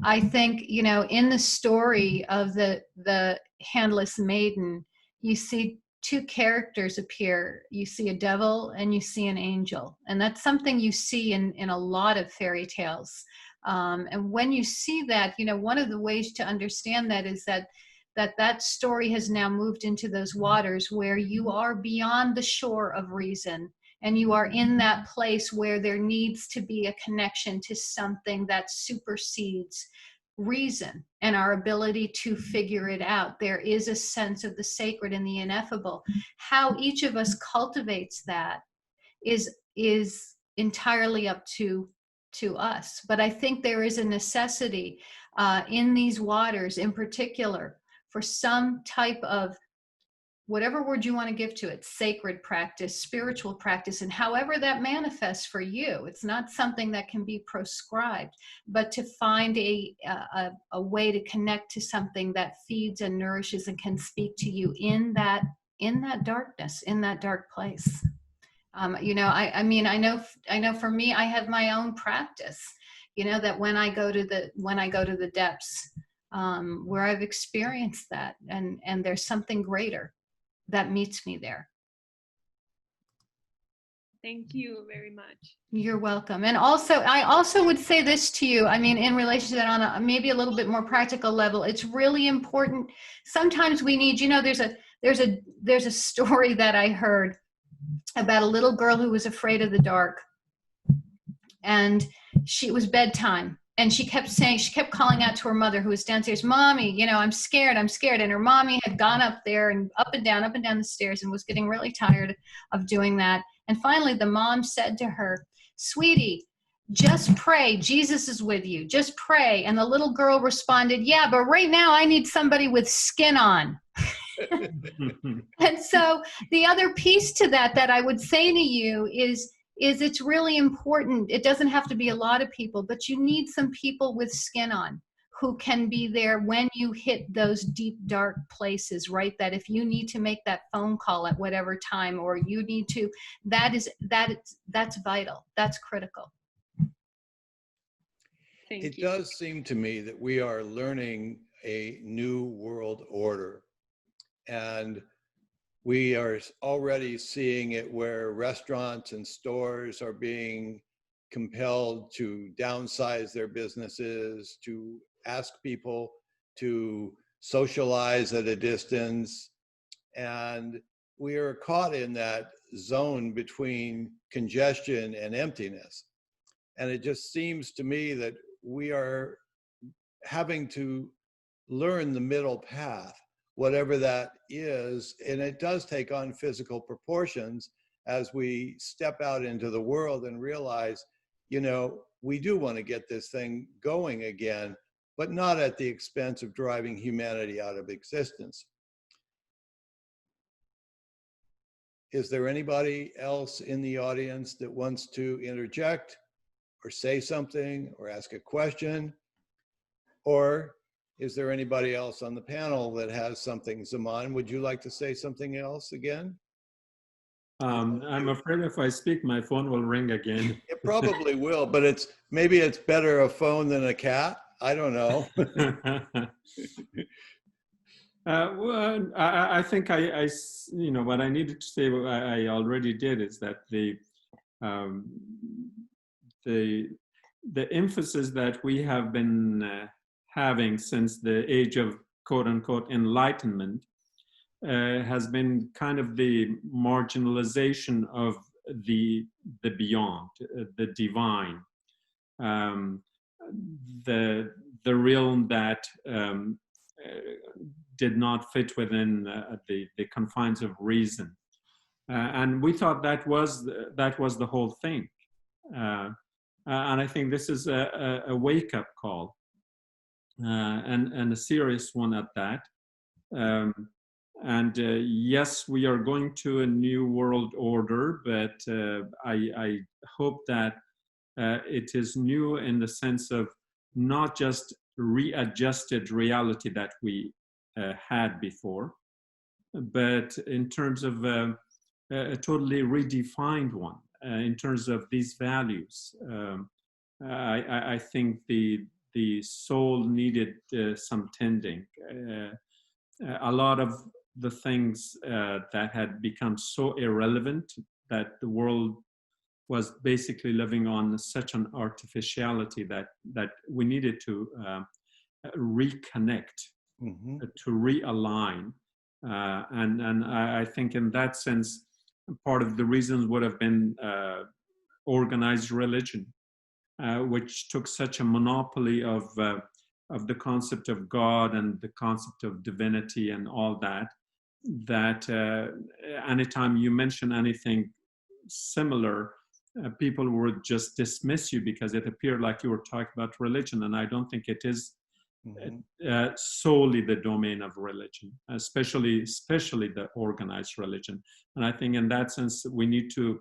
I think, you know, in the story of the handless maiden, you see two characters appear. You see a devil and you see an angel. And that's something you see in a lot of fairy tales. And when you see that, one of the ways to understand that is that story has now moved into those waters where you are beyond the shore of reason, and you are in that place where there needs to be a connection to something that supersedes reason and our ability to figure it out. There is a sense of the sacred and the ineffable. How each of us cultivates that is entirely up to us. But I think there is a necessity in these waters in particular for some type of, whatever word you want to give to it, sacred practice, spiritual practice, and however that manifests for you. It's not something that can be prescribed, but to find a way to connect to something that feeds and nourishes and can speak to you in that darkness, in that dark place. I know for me, I have my own practice, that when I go to the depths, where I've experienced that, and there's something greater that meets me there. Thank you very much. You're welcome. And also, I also would say this to you, in relation to that on maybe a little bit more practical level, it's really important. Sometimes we need, there's a story that I heard about a little girl who was afraid of the dark, and it was bedtime. And she kept calling out to her mother, who was downstairs, "Mommy, I'm scared, I'm scared." And her mommy had gone up there and up and down the stairs and was getting really tired of doing that. And finally, the mom said to her, "Sweetie, just pray. Jesus is with you. Just pray." And the little girl responded, "Yeah, but right now I need somebody with skin on." And so the other piece to that I would say to you is it's really important. It doesn't have to be a lot of people, but you need some people with skin on who can be there when you hit those deep, dark places, right? That if you need to make that phone call at whatever time, or you need to, that's vital. That's critical. It does seem to me that we are learning a new world order. And we are already seeing it where restaurants and stores are being compelled to downsize their businesses, to ask people to socialize at a distance. And we are caught in that zone between congestion and emptiness. And it just seems to me that we are having to learn the middle path, whatever that is. And it does take on physical proportions as we step out into the world and realize, we do want to get this thing going again, but not at the expense of driving humanity out of existence. Is there anybody else in the audience that wants to interject or say something or ask a question? Or is there anybody else on the panel that has something? Zaman, would you like to say something else again? I'm afraid if I speak, my phone will ring again. It probably will, but maybe it's better a phone than a cat. I don't know. Well, I think what I needed to say, what I already did, is that the emphasis that we have been having since the age of quote unquote enlightenment has been kind of the marginalization of the beyond, the divine, the realm that did not fit within the confines of reason, and we thought that was the whole thing, and I think this is a wake-up call, and a serious one at that. And yes, we are going to a new world order, but I hope that it is new in the sense of not just readjusted reality that we had before, but in terms of a totally redefined one, in terms of these values. I think the soul needed some tending. A lot of the things that had become so irrelevant that the world was basically living on such an artificiality that we needed to reconnect, to realign. And I think in that sense, part of the reasons would have been organized religion, which took such a monopoly of the concept of God and the concept of divinity and all that, that anytime you mention anything similar, people would just dismiss you because it appeared like you were talking about religion. And I don't think it is solely the domain of religion, especially the organized religion. And I think in that sense, we need to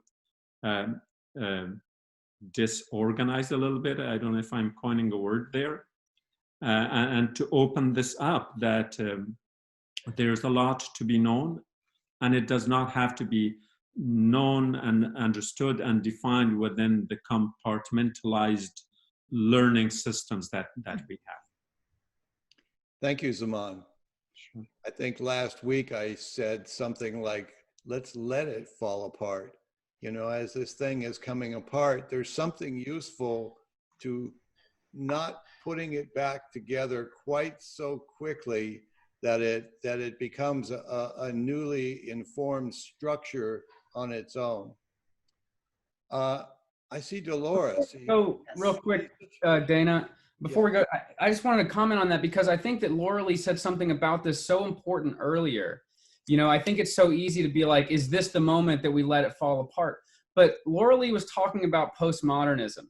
disorganize a little bit. I don't know if I'm coining a word there. And to open this up, that there's a lot to be known, and it does not have to be known and understood and defined within the compartmentalized learning systems that we have. Thank you, Zaman. Sure. I think last week I said something like, let's let it fall apart. You know, as this thing is coming apart, there's something useful to not putting it back together quite so quickly that it becomes a newly informed structure on its own. I see Dolores. So real quick, Dana, before we go, I just wanted to comment on that because I think that Loralee said something about this so important earlier. You know, I think it's so easy to be like, is this the moment that we let it fall apart? But Loralee was talking about postmodernism.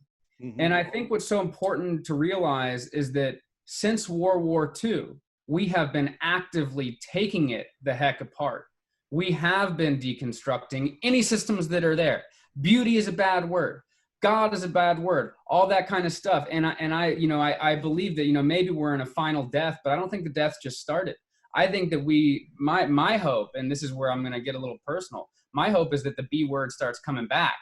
And I think what's so important to realize is that since World War II, we have been actively taking it the heck apart. We have been deconstructing any systems that are there. Beauty is a bad word. God is a bad word. All that kind of stuff. And I believe that, you know, maybe we're in a final death, but I don't think the death just started. I think that my hope, and this is where I'm going to get a little personal, my hope is that the B word starts coming back.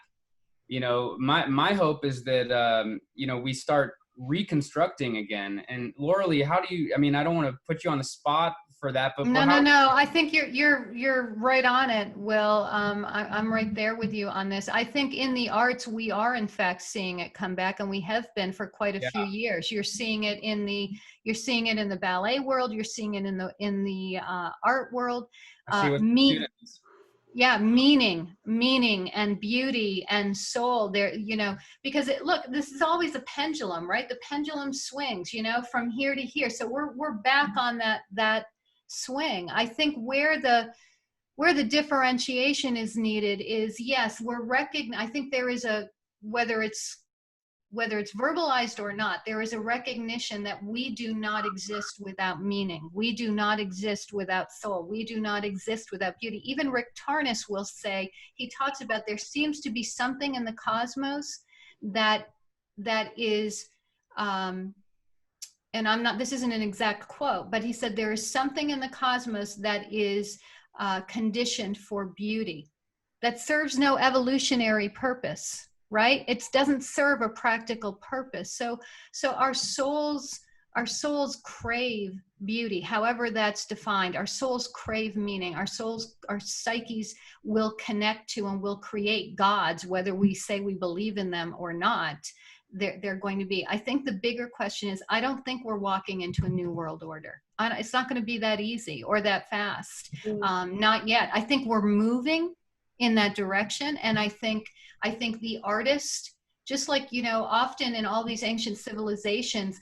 You know, my hope is that, you know, we start reconstructing again. And Loralee, how do you, I mean, I don't want to put you on the spot for that, but no, I think you're right on it, Will. I'm right there with you on this. I think in the arts, we are in fact seeing it come back, and we have been for quite a few years. You're seeing it in the ballet world. You're seeing it in the art world. Meaning and beauty and soul there, you know, because look, this is always a pendulum, right? The pendulum swings, you know, from here to here. So we're back on that swing. I think where the differentiation is needed is, yes, I think there is whether it's verbalized or not, there is a recognition that we do not exist without meaning. We do not exist without soul. We do not exist without beauty. Even Rick Tarnas will say, he talks about there seems to be something in the cosmos that is, and this isn't an exact quote, but he said there is something in the cosmos that is conditioned for beauty, that serves no evolutionary purpose. Right? It doesn't serve a practical purpose. So our souls crave beauty, however that's defined. Our souls crave meaning. Our psyches will connect to and will create gods, whether we say we believe in them or not. They're going to be. I think the bigger question is, I don't think we're walking into a new world order. It's not going to be that easy or that fast. Not yet. I think we're moving in that direction. And I think the artist, just like, you know, often in all these ancient civilizations,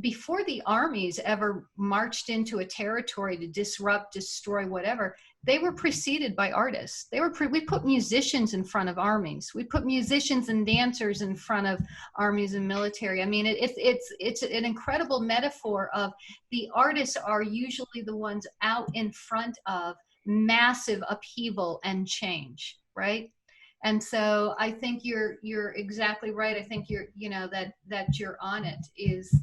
before the armies ever marched into a territory to disrupt, destroy, whatever, they were preceded by artists. We put musicians in front of armies. We put musicians and dancers in front of armies and military. I mean, it's an incredible metaphor of the artists are usually the ones out in front of massive upheaval and change, right? And so I think you're exactly right. I think that you're on it is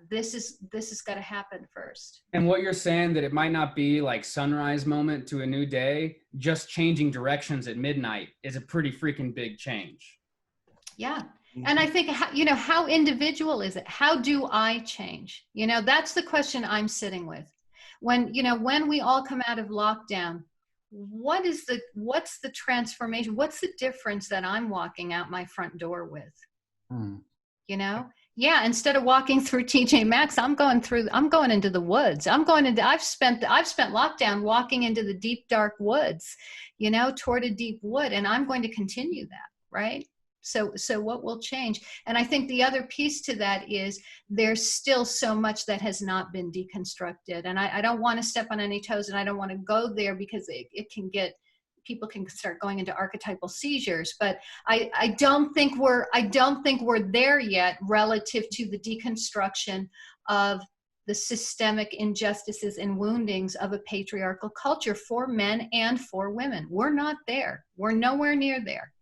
this has got to happen first. And what you're saying, that it might not be like sunrise moment to a new day, just changing directions at midnight is a pretty freaking big change. Yeah. And I think, you know, how individual is it? How do I change? You know, that's the question I'm sitting with. When we all come out of lockdown, what's the transformation? What's the difference that I'm walking out my front door with? You know? Yeah, instead of walking through TJ Maxx, I'm going into the woods. I've spent lockdown walking into the deep, dark woods, you know, toward a deep wood. And I'm going to continue that, right? So what will change? And I think the other piece to that is there's still so much that has not been deconstructed. And I don't want to step on any toes, and I don't want to go there because people can start going into archetypal seizures, but I don't think we're there yet relative to the deconstruction of the systemic injustices and woundings of a patriarchal culture for men and for women. We're not there. We're nowhere near there.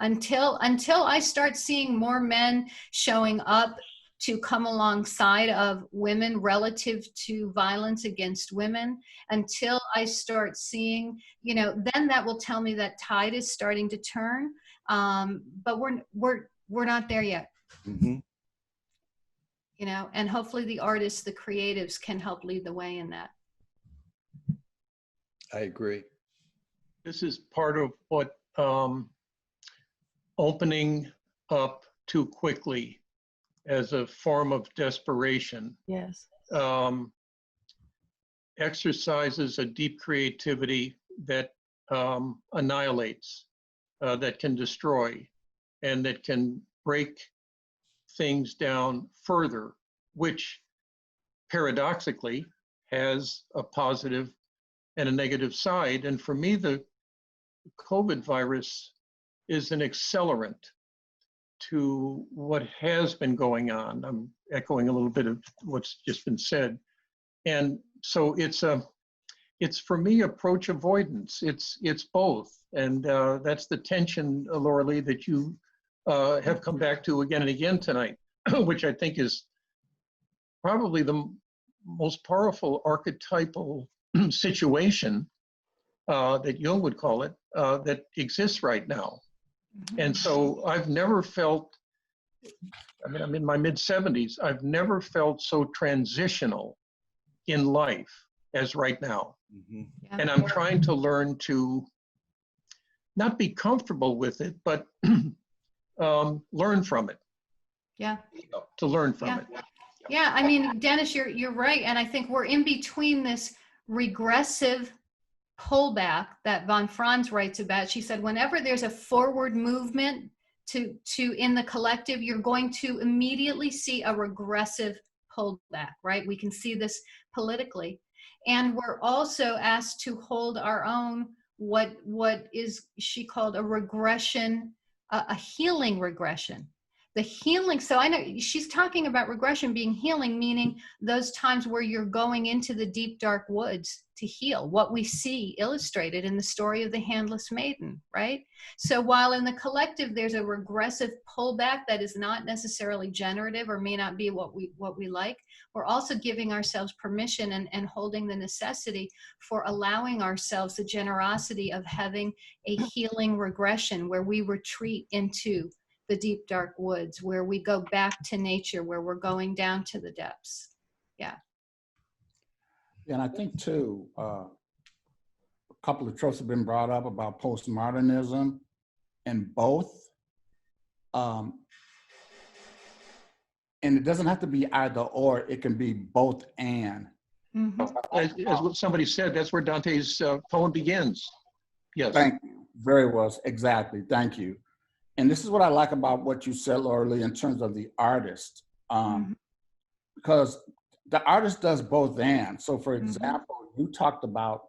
Until I start seeing more men showing up to come alongside of women relative to violence against women, until I start seeing, you know, then that will tell me that tide is starting to turn. But we're not there yet. Mm-hmm. You know, and hopefully the artists, the creatives can help lead the way in that. I agree. This is part of what opening up too quickly as a form of desperation Yes. Exercises a deep creativity that annihilates, that can destroy, and that can break things down further, which paradoxically has a positive and a negative side. And for me, the COVID virus is an accelerant to what has been going on. I'm echoing a little bit of what's just been said. And so it's for me approach avoidance. It's both. And that's the tension, Loralee, that you have come back to again and again tonight, which I think is probably the most powerful archetypal situation that Jung would call it, that exists right now. And so I've never felt, I mean, I'm in my mid-70s, I've never felt so transitional in life as right now. Mm-hmm. Yeah. And I'm trying to learn to not be comfortable with it, but learn from it. Yeah. To learn from Yeah. it. Yeah, I mean, Dennis, you're right. And I think we're in between this regressive pullback that von Franz writes about. She said, whenever there's a forward movement to in the collective, you're going to immediately see a regressive pullback, right? We can see this politically. And we're also asked to hold our own, what is she called a regression, a healing regression. The healing, so I know she's talking about regression being healing, meaning those times where you're going into the deep, dark woods to heal, what we see illustrated in the story of the handless maiden, right? So while in the collective, there's a regressive pullback that is not necessarily generative or may not be what we like, we're also giving ourselves permission and holding the necessity for allowing ourselves the generosity of having a healing regression where we retreat into the deep, dark woods, where we go back to nature, where we're going down to the depths. Yeah. And I think too, a couple of tropes have been brought up about postmodernism, and both. And it doesn't have to be either or, it can be both and. Mm-hmm. As what somebody said, that's where Dante's poem begins. Yes. Thank you. Very well. Exactly. Thank you. And this is what I like about what you said, Loralee, in terms of the artist, because the artist does both and. So for example, you talked about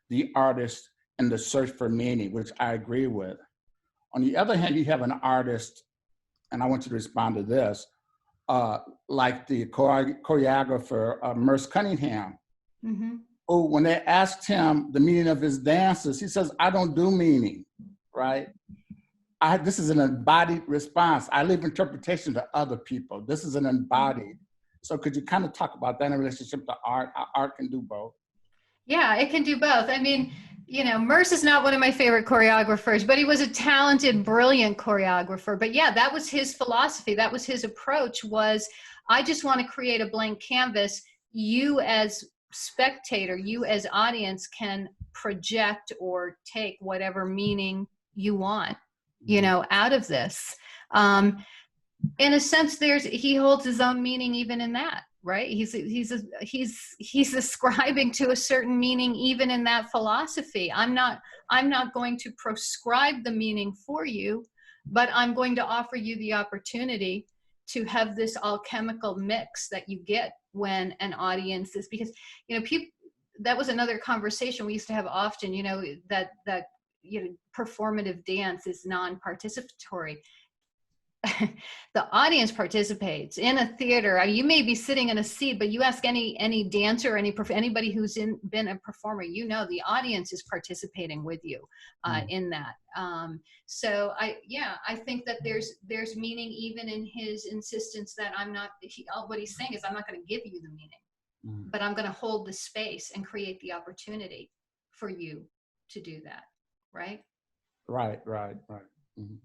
the artist and the search for meaning, which I agree with. On the other hand, you have an artist, and I want you to respond to this, like the choreographer, Merce Cunningham, who when they asked him the meaning of his dances, he says, I don't do meaning, right? This is an embodied response. I leave interpretation to other people. This is an embodied. So could you kind of talk about that in relationship to art, how art can do both? Yeah, it can do both. I mean, you know, Merce is not one of my favorite choreographers, but he was a talented, brilliant choreographer. But yeah, that was his philosophy. That was his approach was, I just want to create a blank canvas. You as spectator, you as audience can project or take whatever meaning you want, you know, out of this. In a sense, he holds his own meaning even in that, right? He's ascribing to a certain meaning even in that philosophy. I'm not going to prescribe the meaning for you, but I'm going to offer you the opportunity to have this alchemical mix that you get when an audience is, because, you know, people, that was another conversation we used to have often, you know, that you know, performative dance is non-participatory. The audience participates in a theater. You may be sitting in a seat, but you ask any dancer, anybody who's been a performer, you know, the audience is participating with you in that. So I think that there's meaning even in his insistence that what he's saying is, I'm not going to give you the meaning, but I'm going to hold the space and create the opportunity for you to do that. Right. Right. Mm-hmm.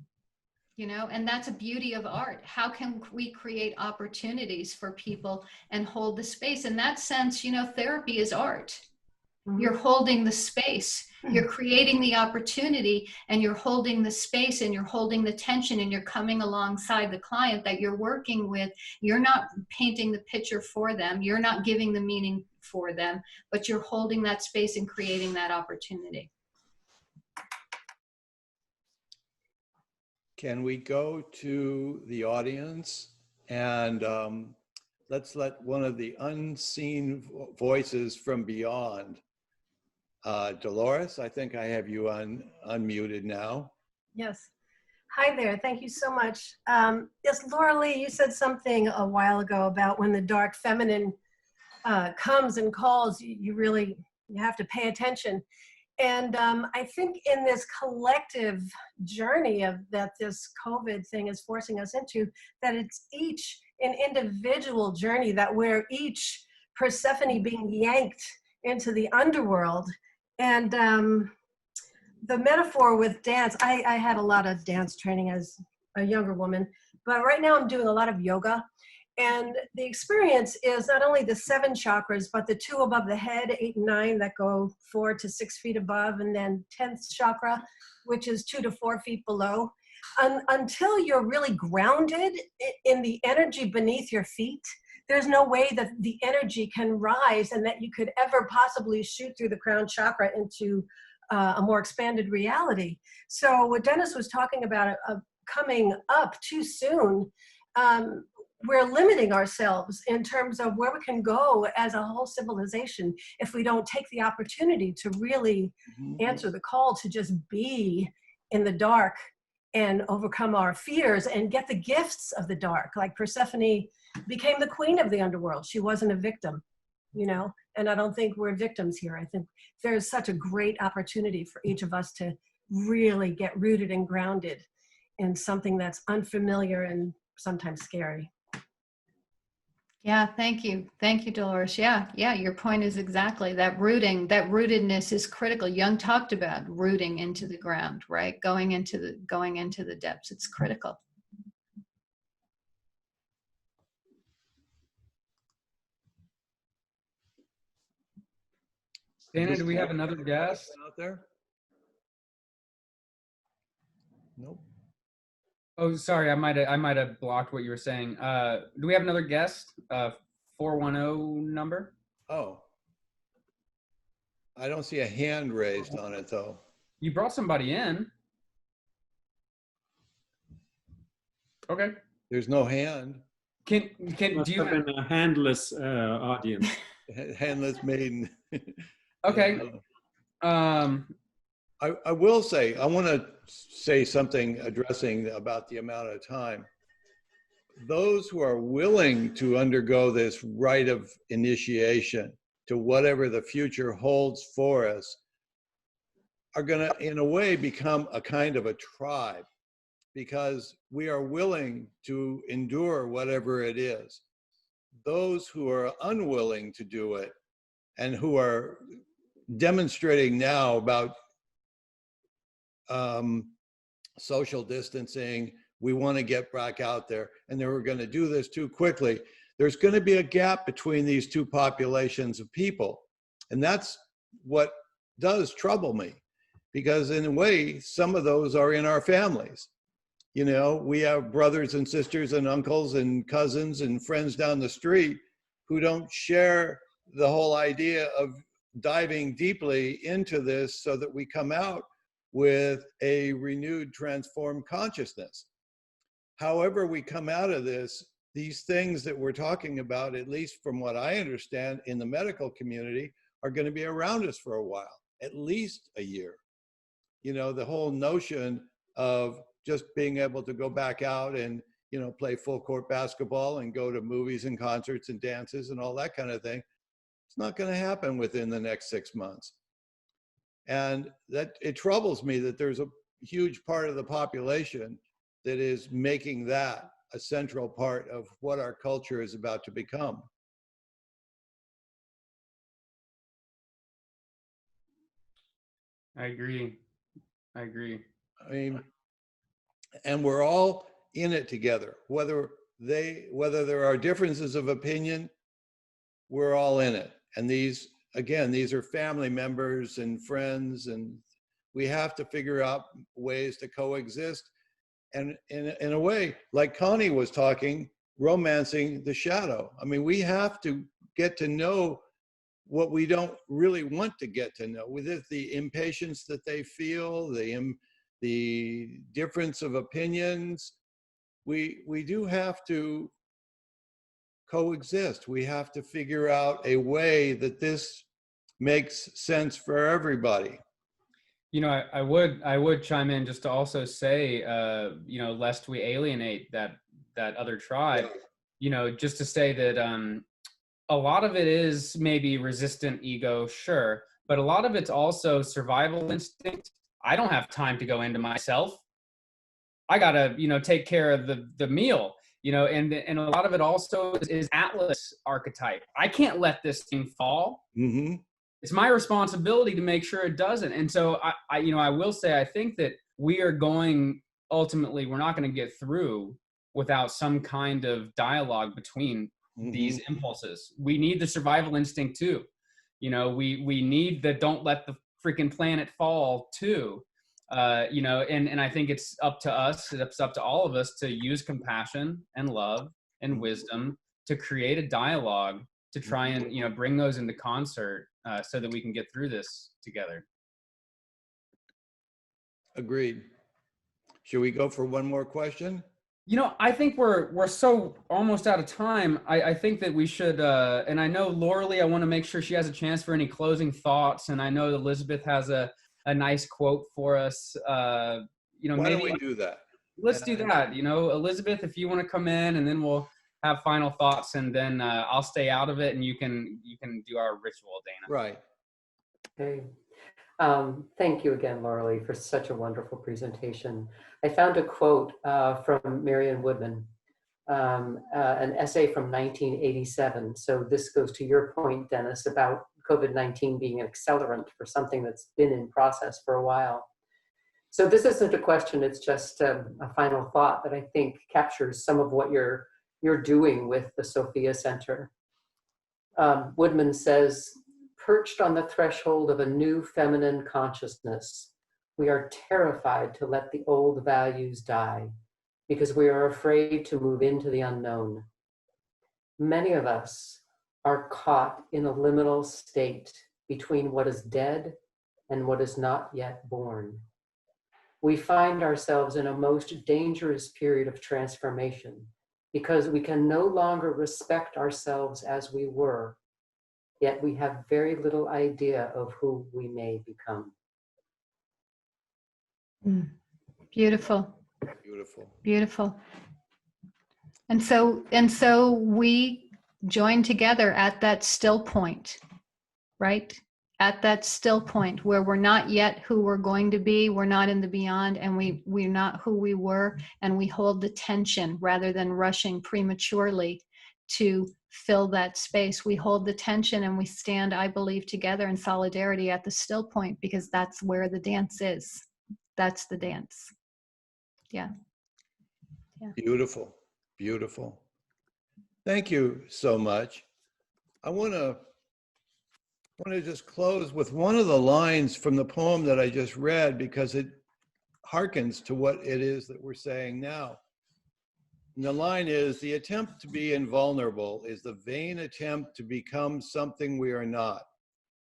You know, and that's a beauty of art. How can we create opportunities for people and hold the space? In that sense, you know, therapy is art. Mm-hmm. You're holding the space, you're creating the opportunity, and you're holding the space, and you're holding the tension, and you're coming alongside the client that you're working with. You're not painting the picture for them. You're not giving the meaning for them, but you're holding that space and creating that opportunity. Can we go to the audience and let's let one of the unseen voices from beyond, Dolores, I think I have you unmuted now. Yes. Hi there. Thank you so much. Yes, Loralee, you said something a while ago about when the dark feminine comes and calls, you have to pay attention. And I think in this collective journey that this COVID thing is forcing us into, that it's each an individual journey, that we're each Persephone being yanked into the underworld. And the metaphor with dance, I had a lot of dance training as a younger woman, but right now I'm doing a lot of yoga. And the experience is not only the 7 chakras, but the 2 above the head, 8 and 9, that go 4 to 6 feet above, and then 10th chakra, which is 2 to 4 feet below. Until you're really grounded in the energy beneath your feet, there's no way that the energy can rise and that you could ever possibly shoot through the crown chakra into a more expanded reality. So what Dennis was talking about coming up too soon, we're limiting ourselves in terms of where we can go as a whole civilization if we don't take the opportunity to really answer the call to just be in the dark and overcome our fears and get the gifts of the dark. Like Persephone became the queen of the underworld. She wasn't a victim, you know, and I don't think we're victims here. I think there's such a great opportunity for each of us to really get rooted and grounded in something that's unfamiliar and sometimes scary. Yeah, thank you. Thank you, Dolores. Yeah, your point is exactly that rootedness is critical. Jung talked about rooting into the ground, right? Going into the depths. It's critical. Dana, do we have another guest out there? Nope. Oh, sorry, I might have blocked what you were saying. Do we have another guest? 410 number? Oh. I don't see a hand raised on it though. You brought somebody in. Okay. There's no hand. Can Must do you have been a handless audience. Handless maiden. Okay. I will say, I want to say something addressing about the amount of time. Those who are willing to undergo this rite of initiation to whatever the future holds for us are going to, in a way, become a kind of a tribe, because we are willing to endure whatever it is. Those who are unwilling to do it and who are demonstrating now about social distancing, we want to get back out there, and they were going to do this too quickly. there's going to be a gap between these two populations of people. And that's what does trouble me, because in a way, some of those are in our families. You know, we have brothers and sisters and uncles and cousins and friends down the street who don't share the whole idea of diving deeply into this so that we come out with a renewed, transformed consciousness. However we come out of this, these things that we're talking about, at least from what I understand in the medical community, are going to be around us for a while, at least a year. You know, the whole notion of just being able to go back out and, you know, play full court basketball and go to movies and concerts and dances and all that kind of thing, it's not going to happen within the next 6 months. And that it troubles me that there's a huge part of the population that is making that a central part of what our culture is about to become. I agree. I mean, and we're all in it together. Whether there are differences of opinion, we're all in it. And these, again, these are family members and friends, and we have to figure out ways to coexist. And in a way, like Connie was talking, romancing the shadow. I mean, we have to get to know what we don't really want to get to know, with it, the impatience that they feel, the difference of opinions. We do have to coexist. We have to figure out a way that this makes sense for everybody. You know, I would chime in just to also say, you know, lest we alienate that other tribe, you know, just to say that a lot of it is maybe resistant ego, sure, but a lot of it's also survival instinct. I don't have time to go into myself. I gotta, you know, take care of the meal, you know, and a lot of it also is Atlas archetype. I can't let this thing fall. Mm-hmm. It's my responsibility to make sure it doesn't. And so I you know, I will say, I think that we are going, ultimately, we're not going to get through without some kind of dialogue between these impulses. We need the survival instinct too. You know, we need the don't let the freaking planet fall too. You know, and I think it's up to us, it's up to all of us to use compassion and love and wisdom to create a dialogue to try and, you know, bring those into concert so that we can get through this together. Agreed. Should we go for one more question? You know, I think we're so almost out of time. I think that we should, and I know Loralee, I want to make sure she has a chance for any closing thoughts. And I know Elizabeth has a nice quote for us. You know, why maybe don't we do that? Let's do that. You know, Elizabeth, if you want to come in, and then we'll have final thoughts, and then I'll stay out of it, and you can do our ritual, Dana. Right. Okay. Thank you again, Loralee, for such a wonderful presentation. I found a quote from Marion Woodman, an essay from 1987. So this goes to your point, Dennis, about COVID-19 being an accelerant for something that's been in process for a while. So this isn't a question, it's just a final thought that I think captures some of what you're doing with the Sophia Center. Woodman says, perched on the threshold of a new feminine consciousness, we are terrified to let the old values die because we are afraid to move into the unknown. Many of us are caught in a liminal state between what is dead and what is not yet born. We find ourselves in a most dangerous period of transformation because we can no longer respect ourselves as we were, yet we have very little idea of who we may become. Beautiful. Beautiful. Beautiful. And so we join together at that still point, right? At that still point where we're not yet who we're going to be, we're not in the beyond, and we're not who we were, and we hold the tension rather than rushing prematurely to fill that space. We hold the tension and we stand, I believe, together in solidarity at the still point, because that's where the dance is. That's the dance. Yeah. Beautiful. Beautiful. Thank you so much. I want to just close with one of the lines from the poem that I just read, because it harkens to what it is that we're saying now. And the line is, the attempt to be invulnerable is the vain attempt to become something we are not,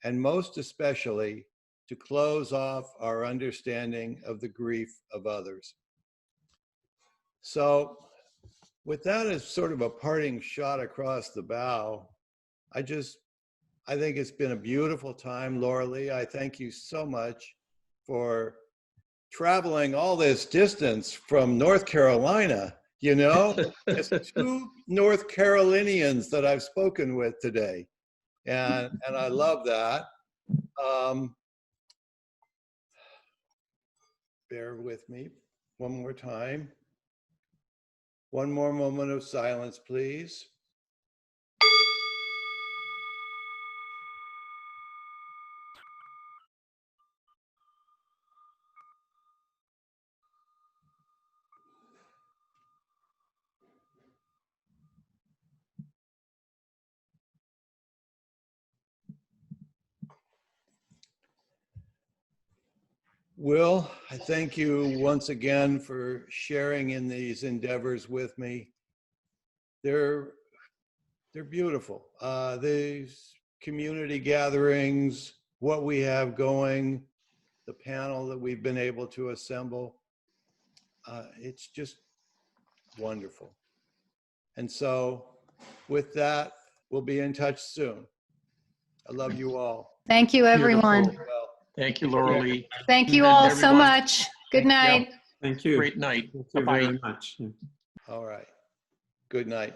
and most especially to close off our understanding of the grief of others. So with that as sort of a parting shot across the bow, I think it's been a beautiful time, Loralee. I thank you so much for traveling all this distance from North Carolina. You know, it's 2 North Carolinians that I've spoken with today. And I love that. Bear with me one more time. One more moment of silence, please. Will, I thank you once again for sharing in these endeavors with me. They're beautiful. These community gatherings, what we have going, the panel that we've been able to assemble, it's just wonderful. And so with that, we'll be in touch soon. I love you all. Thank you, everyone. Beautiful. Well, Thank you, Loralee. Thank you And all so everyone. much. Good night. Thank you. Great night. Thank you Bye-bye. very much. Yeah. all right. Good night.